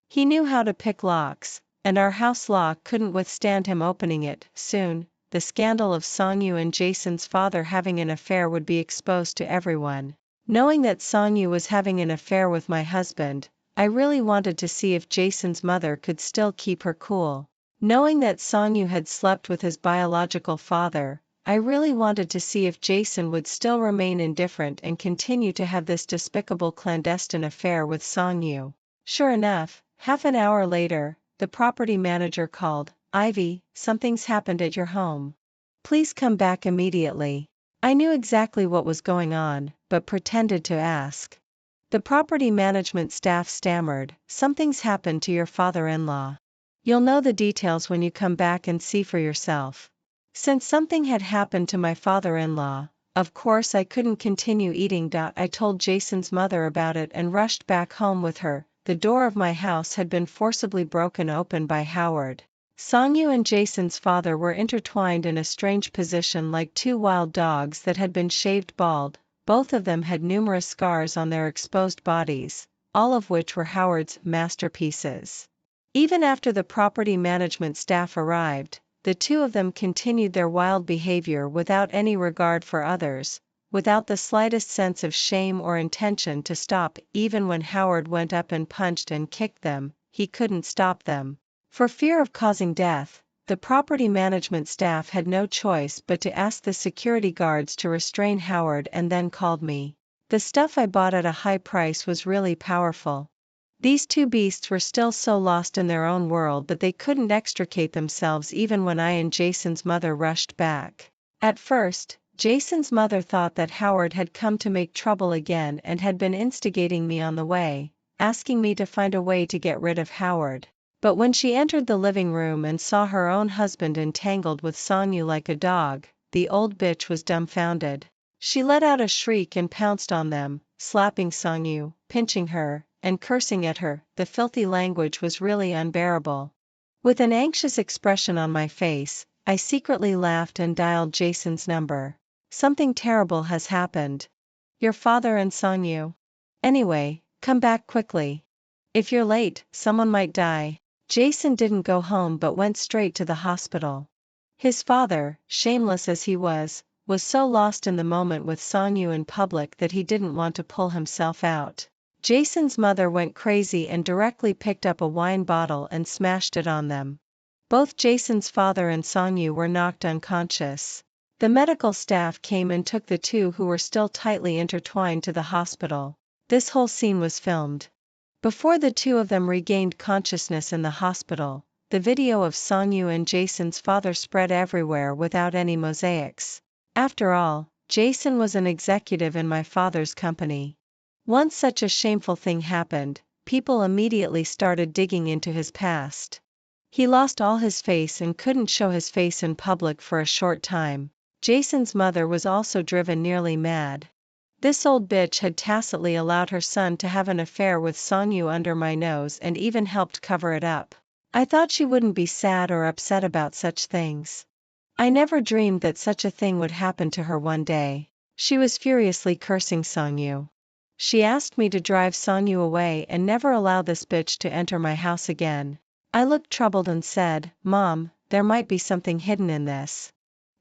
He knew how to pick locks, and our house lock couldn't withstand him opening it. Soon, the scandal of Sonyu and Jason's father having an affair would be exposed to everyone. Knowing that Sonyu was having an affair with my husband, I really wanted to see if Jason's mother could still keep her cool. Knowing that Sonyu had slept with his biological father, I really wanted to see if Jason would still remain indifferent and continue to have this despicable clandestine affair with Sonyu. Sure enough, half an hour later, the property manager called. "Ivy, something's happened at your home. Please come back immediately." I knew exactly what was going on, but pretended to ask. The property management staff stammered, "Something's happened to your father-in-law. You'll know the details when you come back and see for yourself." Since something had happened to my father-in-law, of course I couldn't continue eating. I told Jason's mother about it and rushed back home with her. The door of my house had been forcibly broken open by Howard. Sonyu and Jason's father were intertwined in a strange position like two wild dogs that had been shaved bald. Both of them had numerous scars on their exposed bodies, all of which were Howard's masterpieces. Even after the property management staff arrived, the two of them continued their wild behavior without any regard for others, without the slightest sense of shame or intention to stop. Even when Howard went up and punched and kicked them, he couldn't stop them. For fear of causing death, the property management staff had no choice but to ask the security guards to restrain Howard and then called me. The stuff I bought at a high price was really powerful. These two beasts were still so lost in their own world that they couldn't extricate themselves even when I and Jason's mother rushed back. At first, Jason's mother thought that Howard had come to make trouble again and had been instigating me on the way, asking me to find a way to get rid of Howard. But when she entered the living room and saw her own husband entangled with Sonyu like a dog, the old bitch was dumbfounded. She let out a shriek and pounced on them, slapping Sonyu, pinching her, and cursing at her. The filthy language was really unbearable. With an anxious expression on my face, I secretly laughed and dialed Jason's number. "Something terrible has happened. Your father and Sonyu. Anyway, come back quickly. If you're late, someone might die." Jason didn't go home but went straight to the hospital. His father, shameless as he was so lost in the moment with Sonyu in public that he didn't want to pull himself out. Jason's mother went crazy and directly picked up a wine bottle and smashed it on them. Both Jason's father and Sonyu were knocked unconscious. The medical staff came and took the two who were still tightly intertwined to the hospital. This whole scene was filmed. Before the two of them regained consciousness in the hospital, the video of Sonyu and Jason's father spread everywhere without any mosaics. After all, Jason was an executive in my father's company. Once such a shameful thing happened, people immediately started digging into his past. He lost all his face and couldn't show his face in public for a short time. Jason's mother was also driven nearly mad. This old bitch had tacitly allowed her son to have an affair with Songyu under my nose and even helped cover it up. I thought she wouldn't be sad or upset about such things. I never dreamed that such a thing would happen to her one day. She was furiously cursing Songyu. She asked me to drive Songyu away and never allow this bitch to enter my house again. I looked troubled and said, "Mom, there might be something hidden in this.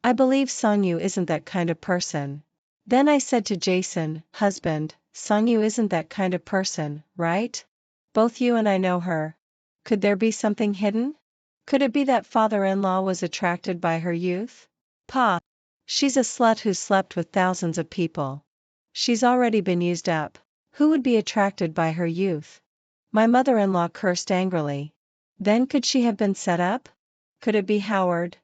I believe Songyu isn't that kind of person." Then I said to Jason, "Husband, Songyu isn't that kind of person, right? Both you and I know her. Could there be something hidden? Could it be that father-in-law was attracted by her youth? Pa, she's a slut who slept with thousands of people. She's already been used up. Who would be attracted by her youth?" My mother-in-law cursed angrily. Then could she have been set up? Could it be Howard?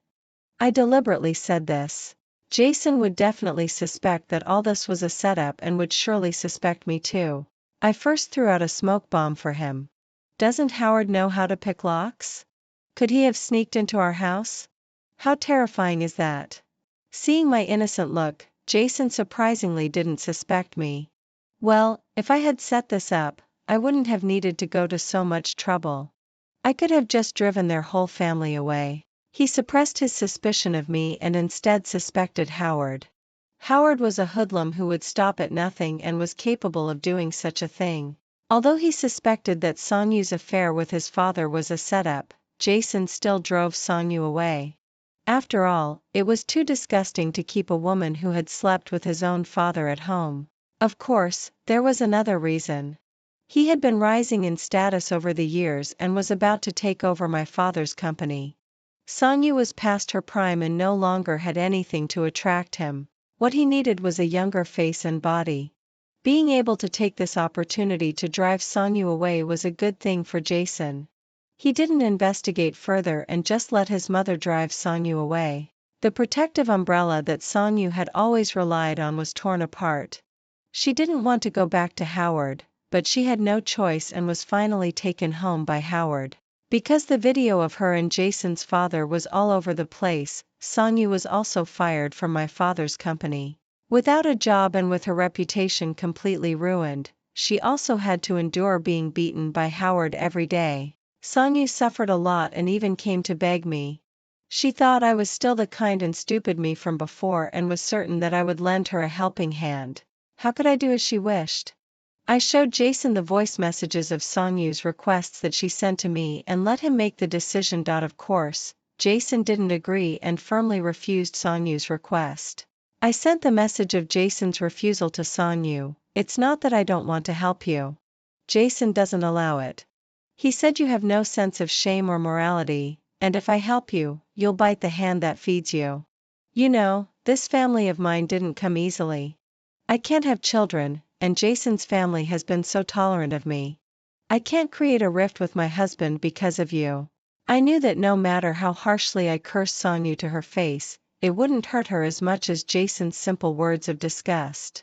I deliberately said this. Jason would definitely suspect that all this was a setup and would surely suspect me too. I first threw out a smoke bomb for him. Doesn't Howard know how to pick locks? Could he have sneaked into our house? How terrifying is that? Seeing my innocent look, Jason surprisingly didn't suspect me. Well, if I had set this up, I wouldn't have needed to go to so much trouble. I could have just driven their whole family away. He suppressed his suspicion of me and instead suspected Howard. Howard was a hoodlum who would stop at nothing and was capable of doing such a thing. Although he suspected that Songyu's affair with his father was a setup, Jason still drove Songyu away. After all, it was too disgusting to keep a woman who had slept with his own father at home. Of course, there was another reason. He had been rising in status over the years and was about to take over my father's company. Songyu was past her prime and no longer had anything to attract him. What he needed was a younger face and body. Being able to take this opportunity to drive Songyu away was a good thing for Jason. He didn't investigate further and just let his mother drive Songyu away. The protective umbrella that Songyu had always relied on was torn apart. She didn't want to go back to Howard, but she had no choice and was finally taken home by Howard. Because the video of her and Jason's father was all over the place, Songyu was also fired from my father's company. Without a job and with her reputation completely ruined, she also had to endure being beaten by Howard every day. Songyu suffered a lot and even came to beg me. She thought I was still the kind and stupid me from before and was certain that I would lend her a helping hand. How could I do as she wished? I showed Jason the voice messages of Songyu's requests that she sent to me and let him make the decision. Of course, Jason didn't agree and firmly refused Songyu's request. I sent the message of Jason's refusal to Songyu. "It's not that I don't want to help you. Jason doesn't allow it. He said you have no sense of shame or morality, and if I help you, you'll bite the hand that feeds you. You know, this family of mine didn't come easily. I can't have children, and Jason's family has been so tolerant of me. I can't create a rift with my husband because of you." I knew that no matter how harshly I cursed Songyu to her face, it wouldn't hurt her as much as Jason's simple words of disgust.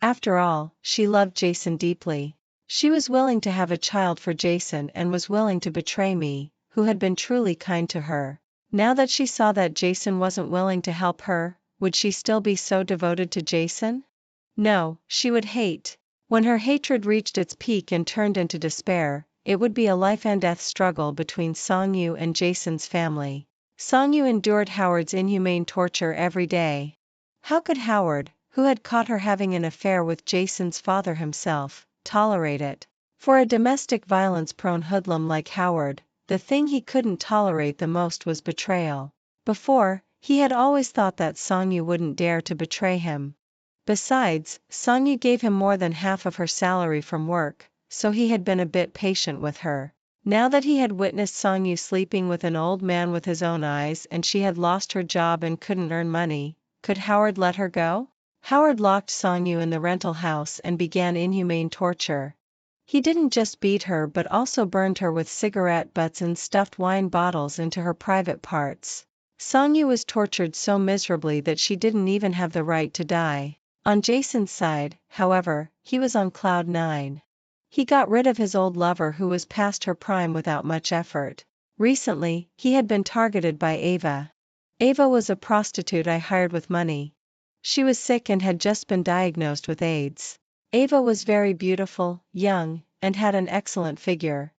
After all, she loved Jason deeply. She was willing to have a child for Jason and was willing to betray me, who had been truly kind to her. Now that she saw that Jason wasn't willing to help her, would she still be so devoted to Jason? No, she would hate. When her hatred reached its peak and turned into despair, it would be a life-and-death struggle between Songyu and Jason's family. Songyu endured Howard's inhumane torture every day. How could Howard, who had caught her having an affair with Jason's father himself, tolerate it? For a domestic violence-prone hoodlum like Howard, the thing he couldn't tolerate the most was betrayal. Before, he had always thought that Songyu wouldn't dare to betray him. Besides, Songyu gave him more than half of her salary from work, so he had been a bit patient with her. Now that he had witnessed Songyu sleeping with an old man with his own eyes and she had lost her job and couldn't earn money, could Howard let her go? Howard locked Songyu in the rental house and began inhumane torture. He didn't just beat her but also burned her with cigarette butts and stuffed wine bottles into her private parts. Songyu was tortured so miserably that she didn't even have the right to die. On Jason's side, however, he was on cloud nine. He got rid of his old lover who was past her prime without much effort. Recently, he had been targeted by Ava. Ava was a prostitute I hired with money. She was sick and had just been diagnosed with AIDS. Ava was very beautiful, young, and had an excellent figure.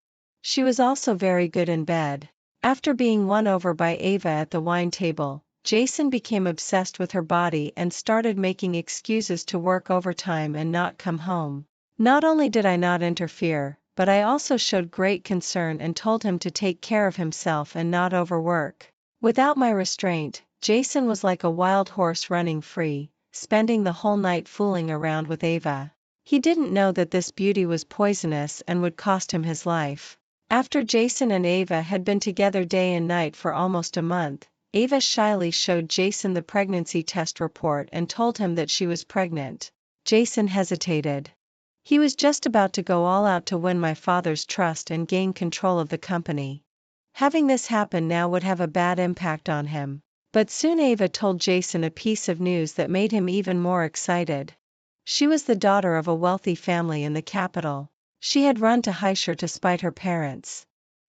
She was also very good in bed. After being won over by Ava at the wine table, Jason became obsessed with her body and started making excuses to work overtime and not come home. Not only did I not interfere, but I also showed great concern and told him to take care of himself and not overwork. Without my restraint, Jason was like a wild horse running free, spending the whole night fooling around with Ava. He didn't know that this beauty was poisonous and would cost him his life. After Jason and Ava had been together day and night for almost a month, Ava shyly showed Jason the pregnancy test report and told him that she was pregnant. Jason hesitated. He was just about to go all out to win my father's trust and gain control of the company. Having this happen now would have a bad impact on him. But soon Ava told Jason a piece of news that made him even more excited. She was the daughter of a wealthy family in the capital. She had run to Heisher to spite her parents.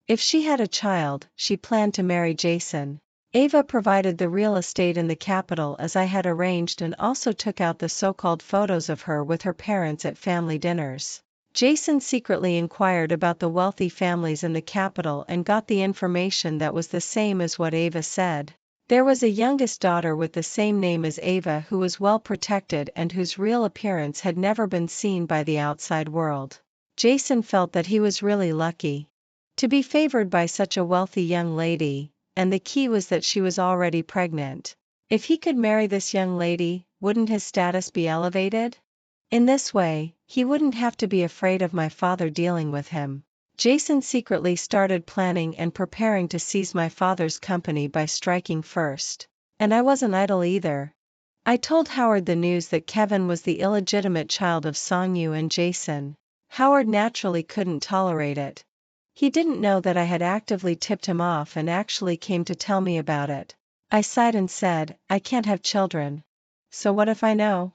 If she had a child, she planned to marry Jason. Ava provided the real estate in the capital as I had arranged and also took out the so-called photos of her with her parents at family dinners. Jason secretly inquired about the wealthy families in the capital and got the information that was the same as what Ava said. There was a youngest daughter with the same name as Ava who was well protected and whose real appearance had never been seen by the outside world. Jason felt that he was really lucky to be favored by such a wealthy young lady, and the key was that she was already pregnant. If he could marry this young lady, wouldn't his status be elevated? In this way, he wouldn't have to be afraid of my father dealing with him. Jason secretly started planning and preparing to seize my father's company by striking first. And I wasn't idle either. I told Howard the news that Kevin was the illegitimate child of Songyu and Jason. Howard naturally couldn't tolerate it. He didn't know that I had actively tipped him off and actually came to tell me about it. I sighed and said, I can't have children. So what if I know?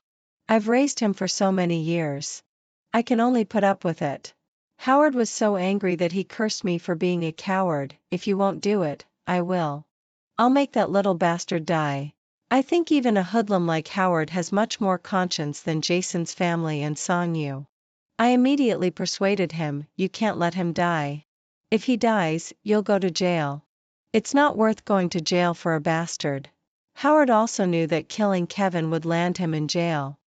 I've raised him for so many years. I can only put up with it. Howard was so angry that he cursed me for being a coward. If you won't do it, I will. I'll make that little bastard die. I think even a hoodlum like Howard has much more conscience than Jason's family and Songyu. I immediately persuaded him, you can't let him die. If he dies, you'll go to jail. It's not worth going to jail for a bastard. Howard also knew that killing Kevin would land him in jail.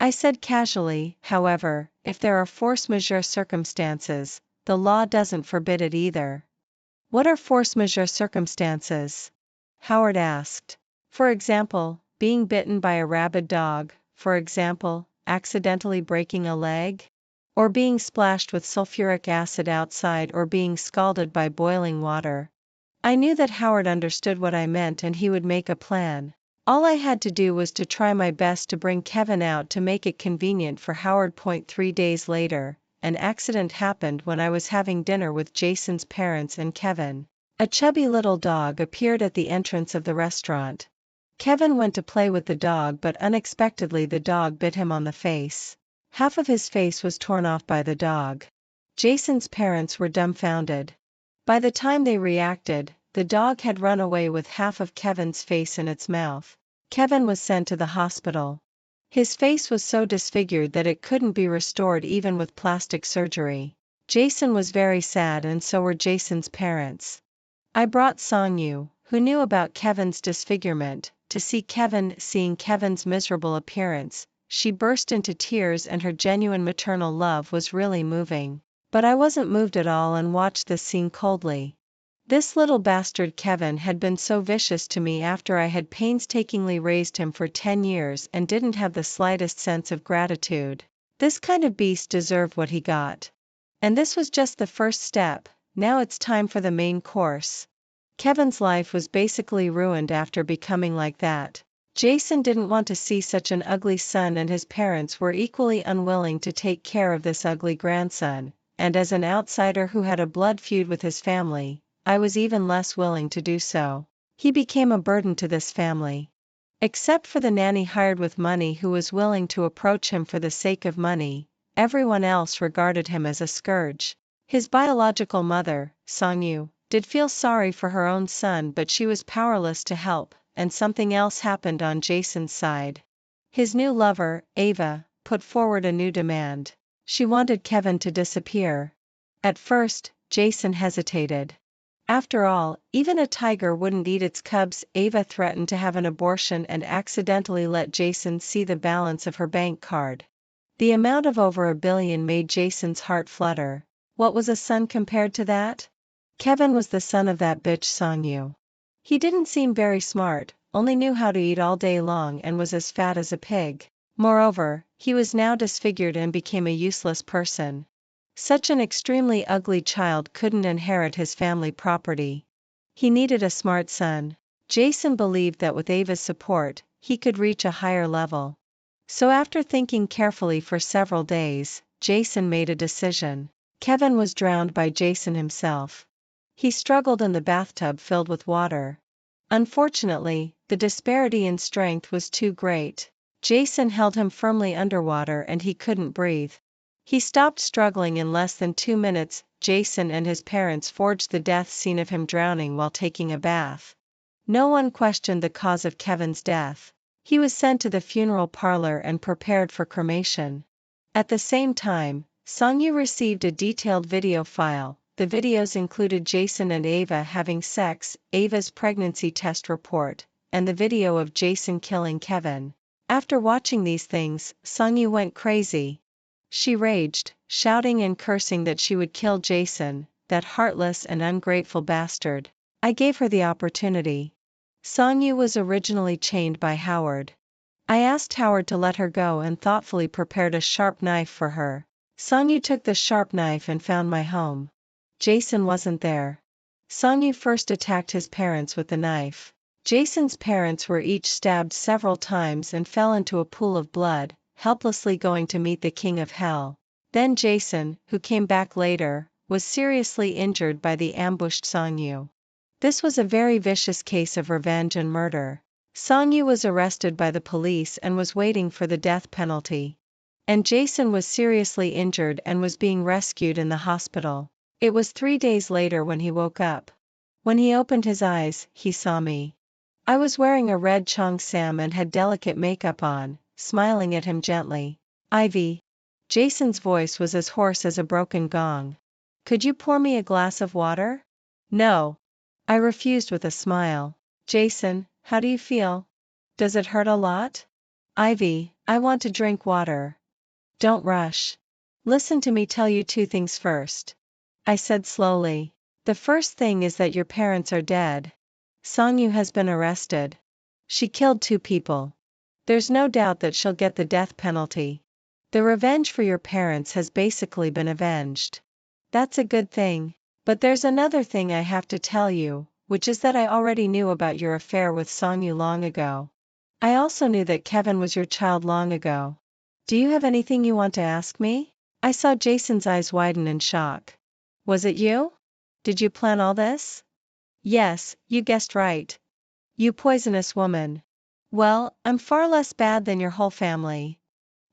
I said casually, however, if there are force majeure circumstances, the law doesn't forbid it either. What are force majeure circumstances? Howard asked. For example, being bitten by a rabid dog, for example, accidentally breaking a leg? Or being splashed with sulfuric acid outside or being scalded by boiling water. I knew that Howard understood what I meant and he would make a plan. All I had to do was to try my best to bring Kevin out to make it convenient for Howard. 3 days later, an accident happened when I was having dinner with Jason's parents and Kevin. A chubby little dog appeared at the entrance of the restaurant. Kevin went to play with the dog but unexpectedly the dog bit him on the face. Half of his face was torn off by the dog. Jason's parents were dumbfounded. By the time they reacted, the dog had run away with half of Kevin's face in its mouth. Kevin was sent to the hospital. His face was so disfigured that it couldn't be restored even with plastic surgery. Jason was very sad and so were Jason's parents. I brought Songyu, who knew about Kevin's disfigurement, to see Kevin. Seeing Kevin's miserable appearance, she burst into tears and her genuine maternal love was really moving. But I wasn't moved at all and watched this scene coldly. This little bastard Kevin had been so vicious to me after I had painstakingly raised him for 10 years and didn't have the slightest sense of gratitude. This kind of beast deserved what he got. And this was just the first step, now it's time for the main course. Kevin's life was basically ruined after becoming like that. Jason didn't want to see such an ugly son and his parents were equally unwilling to take care of this ugly grandson. And as an outsider who had a blood feud with his family, I was even less willing to do so. He became a burden to this family. Except for the nanny hired with money who was willing to approach him for the sake of money, everyone else regarded him as a scourge. His biological mother, Songyu, did feel sorry for her own son but she was powerless to help, and something else happened on Jason's side. His new lover, Ava, put forward a new demand. She wanted Kevin to disappear. At first, Jason hesitated. After all, even a tiger wouldn't eat its cubs. Ava threatened to have an abortion and accidentally let Jason see the balance of her bank card. The amount of over $1 billion made Jason's heart flutter. What was a son compared to that? Kevin was the son of that bitch Song-yu. He didn't seem very smart, only knew how to eat all day long and was as fat as a pig. Moreover, he was now disfigured and became a useless person. Such an extremely ugly child couldn't inherit his family property. He needed a smart son. Jason believed that with Ava's support, he could reach a higher level. So after thinking carefully for several days, Jason made a decision. Kevin was drowned by Jason himself. He struggled in the bathtub filled with water. Unfortunately, the disparity in strength was too great. Jason held him firmly underwater and he couldn't breathe. He stopped struggling in less than 2 minutes. Jason and his parents forged the death scene of him drowning while taking a bath. No one questioned the cause of Kevin's death. He was sent to the funeral parlor and prepared for cremation. At the same time, Song-yu received a detailed video file. The videos included Jason and Ava having sex, Ava's pregnancy test report, and the video of Jason killing Kevin. After watching these things, Song-yu went crazy. She raged, shouting and cursing that she would kill Jason, that heartless and ungrateful bastard. I gave her the opportunity. Song-yu was originally chained by Howard. I asked Howard to let her go and thoughtfully prepared a sharp knife for her. Song-yu took the sharp knife and found my home. Jason wasn't there. Song-yu first attacked his parents with the knife. Jason's parents were each stabbed several times and fell into a pool of blood, helplessly going to meet the king of hell. Then Jason, who came back later, was seriously injured by the ambushed Song-yu. This was a very vicious case of revenge and murder. Song-yu was arrested by the police and was waiting for the death penalty. And Jason was seriously injured and was being rescued in the hospital. It was 3 days later when he woke up. When he opened his eyes, he saw me. I was wearing a red cheongsam and had delicate makeup on, smiling at him gently. Ivy. Jason's voice was as hoarse as a broken gong. Could you pour me a glass of water? No. I refused with a smile. Jason, how do you feel? Does it hurt a lot? Ivy, I want to drink water. Don't rush. Listen to me tell you 2 things first. I said slowly. The first thing is that your parents are dead. Song-yu has been arrested. She killed 2 people. There's no doubt that she'll get the death penalty. The revenge for your parents has basically been avenged. That's a good thing. But there's another thing I have to tell you, which is that I already knew about your affair with Song-yu long ago. I also knew that Kevin was your child long ago. Do you have anything you want to ask me? I saw Jason's eyes widen in shock. Was it you? Did you plan all this? Yes, you guessed right. You poisonous woman. Well, I'm far less bad than your whole family.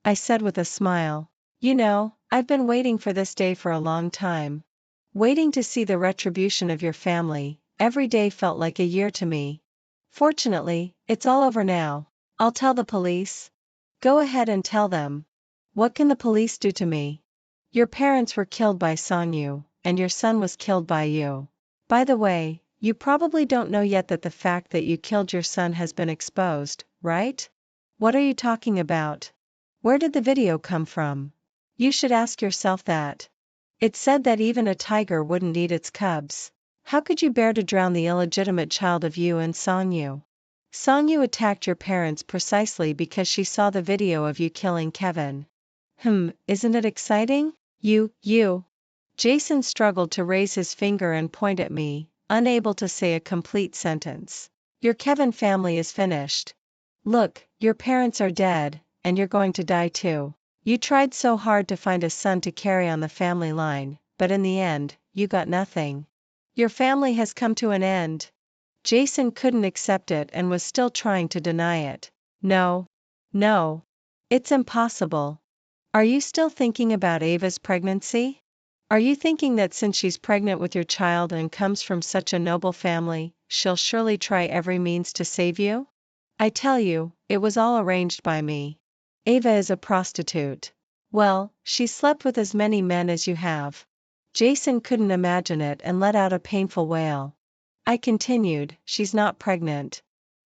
I said with a smile. You know, I've been waiting for this day for a long time. Waiting to see the retribution of your family. Every day felt like a year to me. Fortunately, it's all over now. I'll tell the police. Go ahead and tell them. What can the police do to me? Your parents were killed by Song-yu, and your son was killed by you. By the way, you probably don't know yet that the fact that you killed your son has been exposed, right? What are you talking about? Where did the video come from? You should ask yourself that. It said that even a tiger wouldn't eat its cubs. How could you bear to drown the illegitimate child of you and Song-yu? Song-yu attacked your parents precisely because she saw the video of you killing Kevin. Isn't it exciting? You. Jason struggled to raise his finger and point at me, unable to say a complete sentence. Your Kevin family is finished. Look, your parents are dead, and you're going to die too. You tried so hard to find a son to carry on the family line, but in the end, you got nothing. Your family has come to an end. Jason couldn't accept it and was still trying to deny it. No. It's impossible. Are you still thinking about Ava's pregnancy? Are you thinking that since she's pregnant with your child and comes from such a noble family, she'll surely try every means to save you? I tell you, it was all arranged by me. Ava is a prostitute. Well, she slept with as many men as you have. Jason couldn't imagine it and let out a painful wail. I continued, she's not pregnant.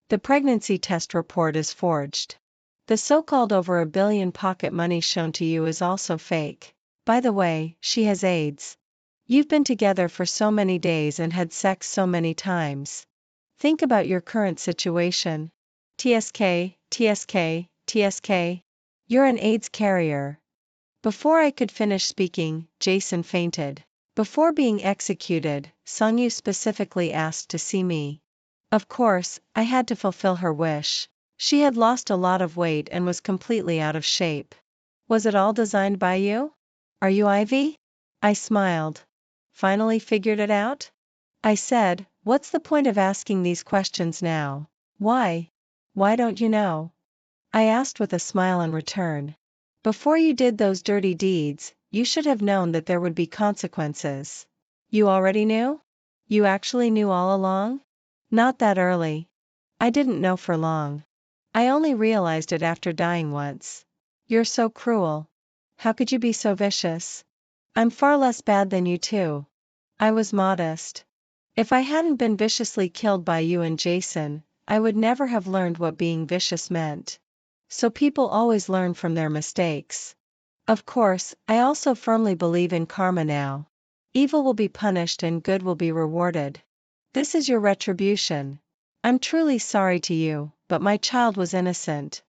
The pregnancy test report is forged. The so-called over $1 billion pocket money shown to you is also fake. By the way, she has AIDS. You've been together for so many days and had sex so many times. Think about your current situation. TSK, TSK, TSK. You're an AIDS carrier. Before I could finish speaking, Jason fainted. Before being executed, Song-yu specifically asked to see me. Of course, I had to fulfill her wish. She had lost a lot of weight and was completely out of shape. Was it all designed by you? Are you Ivy? I smiled. Finally figured it out? I said, what's the point of asking these questions now? Why? Why don't you know? I asked with a smile in return. Before you did those dirty deeds, you should have known that there would be consequences. You already knew? You actually knew all along? Not that early. I didn't know for long. I only realized it after dying once. You're so cruel. How could you be so vicious? I'm far less bad than you too. I was modest. If I hadn't been viciously killed by you and Jason, I would never have learned what being vicious meant. So people always learn from their mistakes. Of course, I also firmly believe in karma now. Evil will be punished and good will be rewarded. This is your retribution. I'm truly sorry to you, but my child was innocent.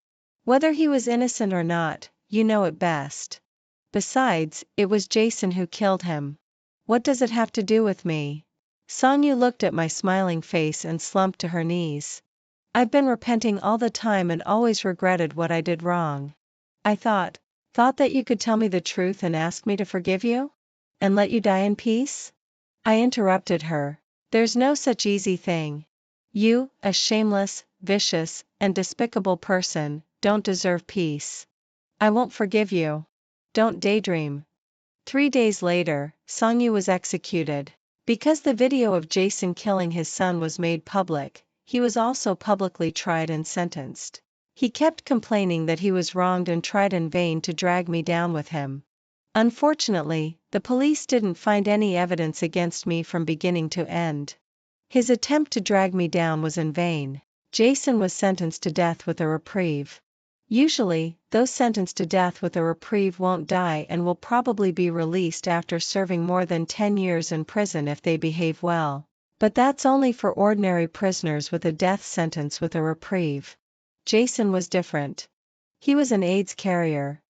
Whether he was innocent or not, you know it best. Besides, it was Jason who killed him. What does it have to do with me? Song-yu looked at my smiling face and slumped to her knees. I've been repenting all the time and always regretted what I did wrong. I thought that you could tell me the truth and ask me to forgive you? And let you die in peace? I interrupted her. There's no such easy thing. You, a shameless, vicious, and despicable person, don't deserve peace. I won't forgive you. Don't daydream. 3 days later, Song-yu was executed. Because the video of Jason killing his son was made public, he was also publicly tried and sentenced. He kept complaining that he was wronged and tried in vain to drag me down with him. Unfortunately, the police didn't find any evidence against me from beginning to end. His attempt to drag me down was in vain. Jason was sentenced to death with a reprieve. Usually, those sentenced to death with a reprieve won't die and will probably be released after serving more than 10 years in prison if they behave well. But that's only for ordinary prisoners with a death sentence with a reprieve. Jason was different. He was an AIDS carrier.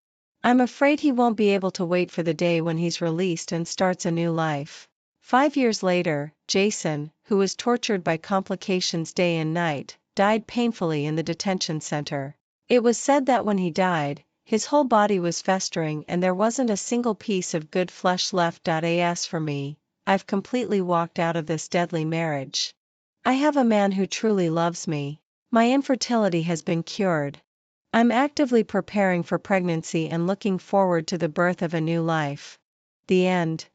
I'm afraid he won't be able to wait for the day when he's released and starts a new life. 5 years later, Jason, who was tortured by complications day and night, died painfully in the detention center. It was said that when he died, his whole body was festering and there wasn't a single piece of good flesh left. As for me, I've completely walked out of this deadly marriage. I have a man who truly loves me. My infertility has been cured. I'm actively preparing for pregnancy and looking forward to the birth of a new life. The end.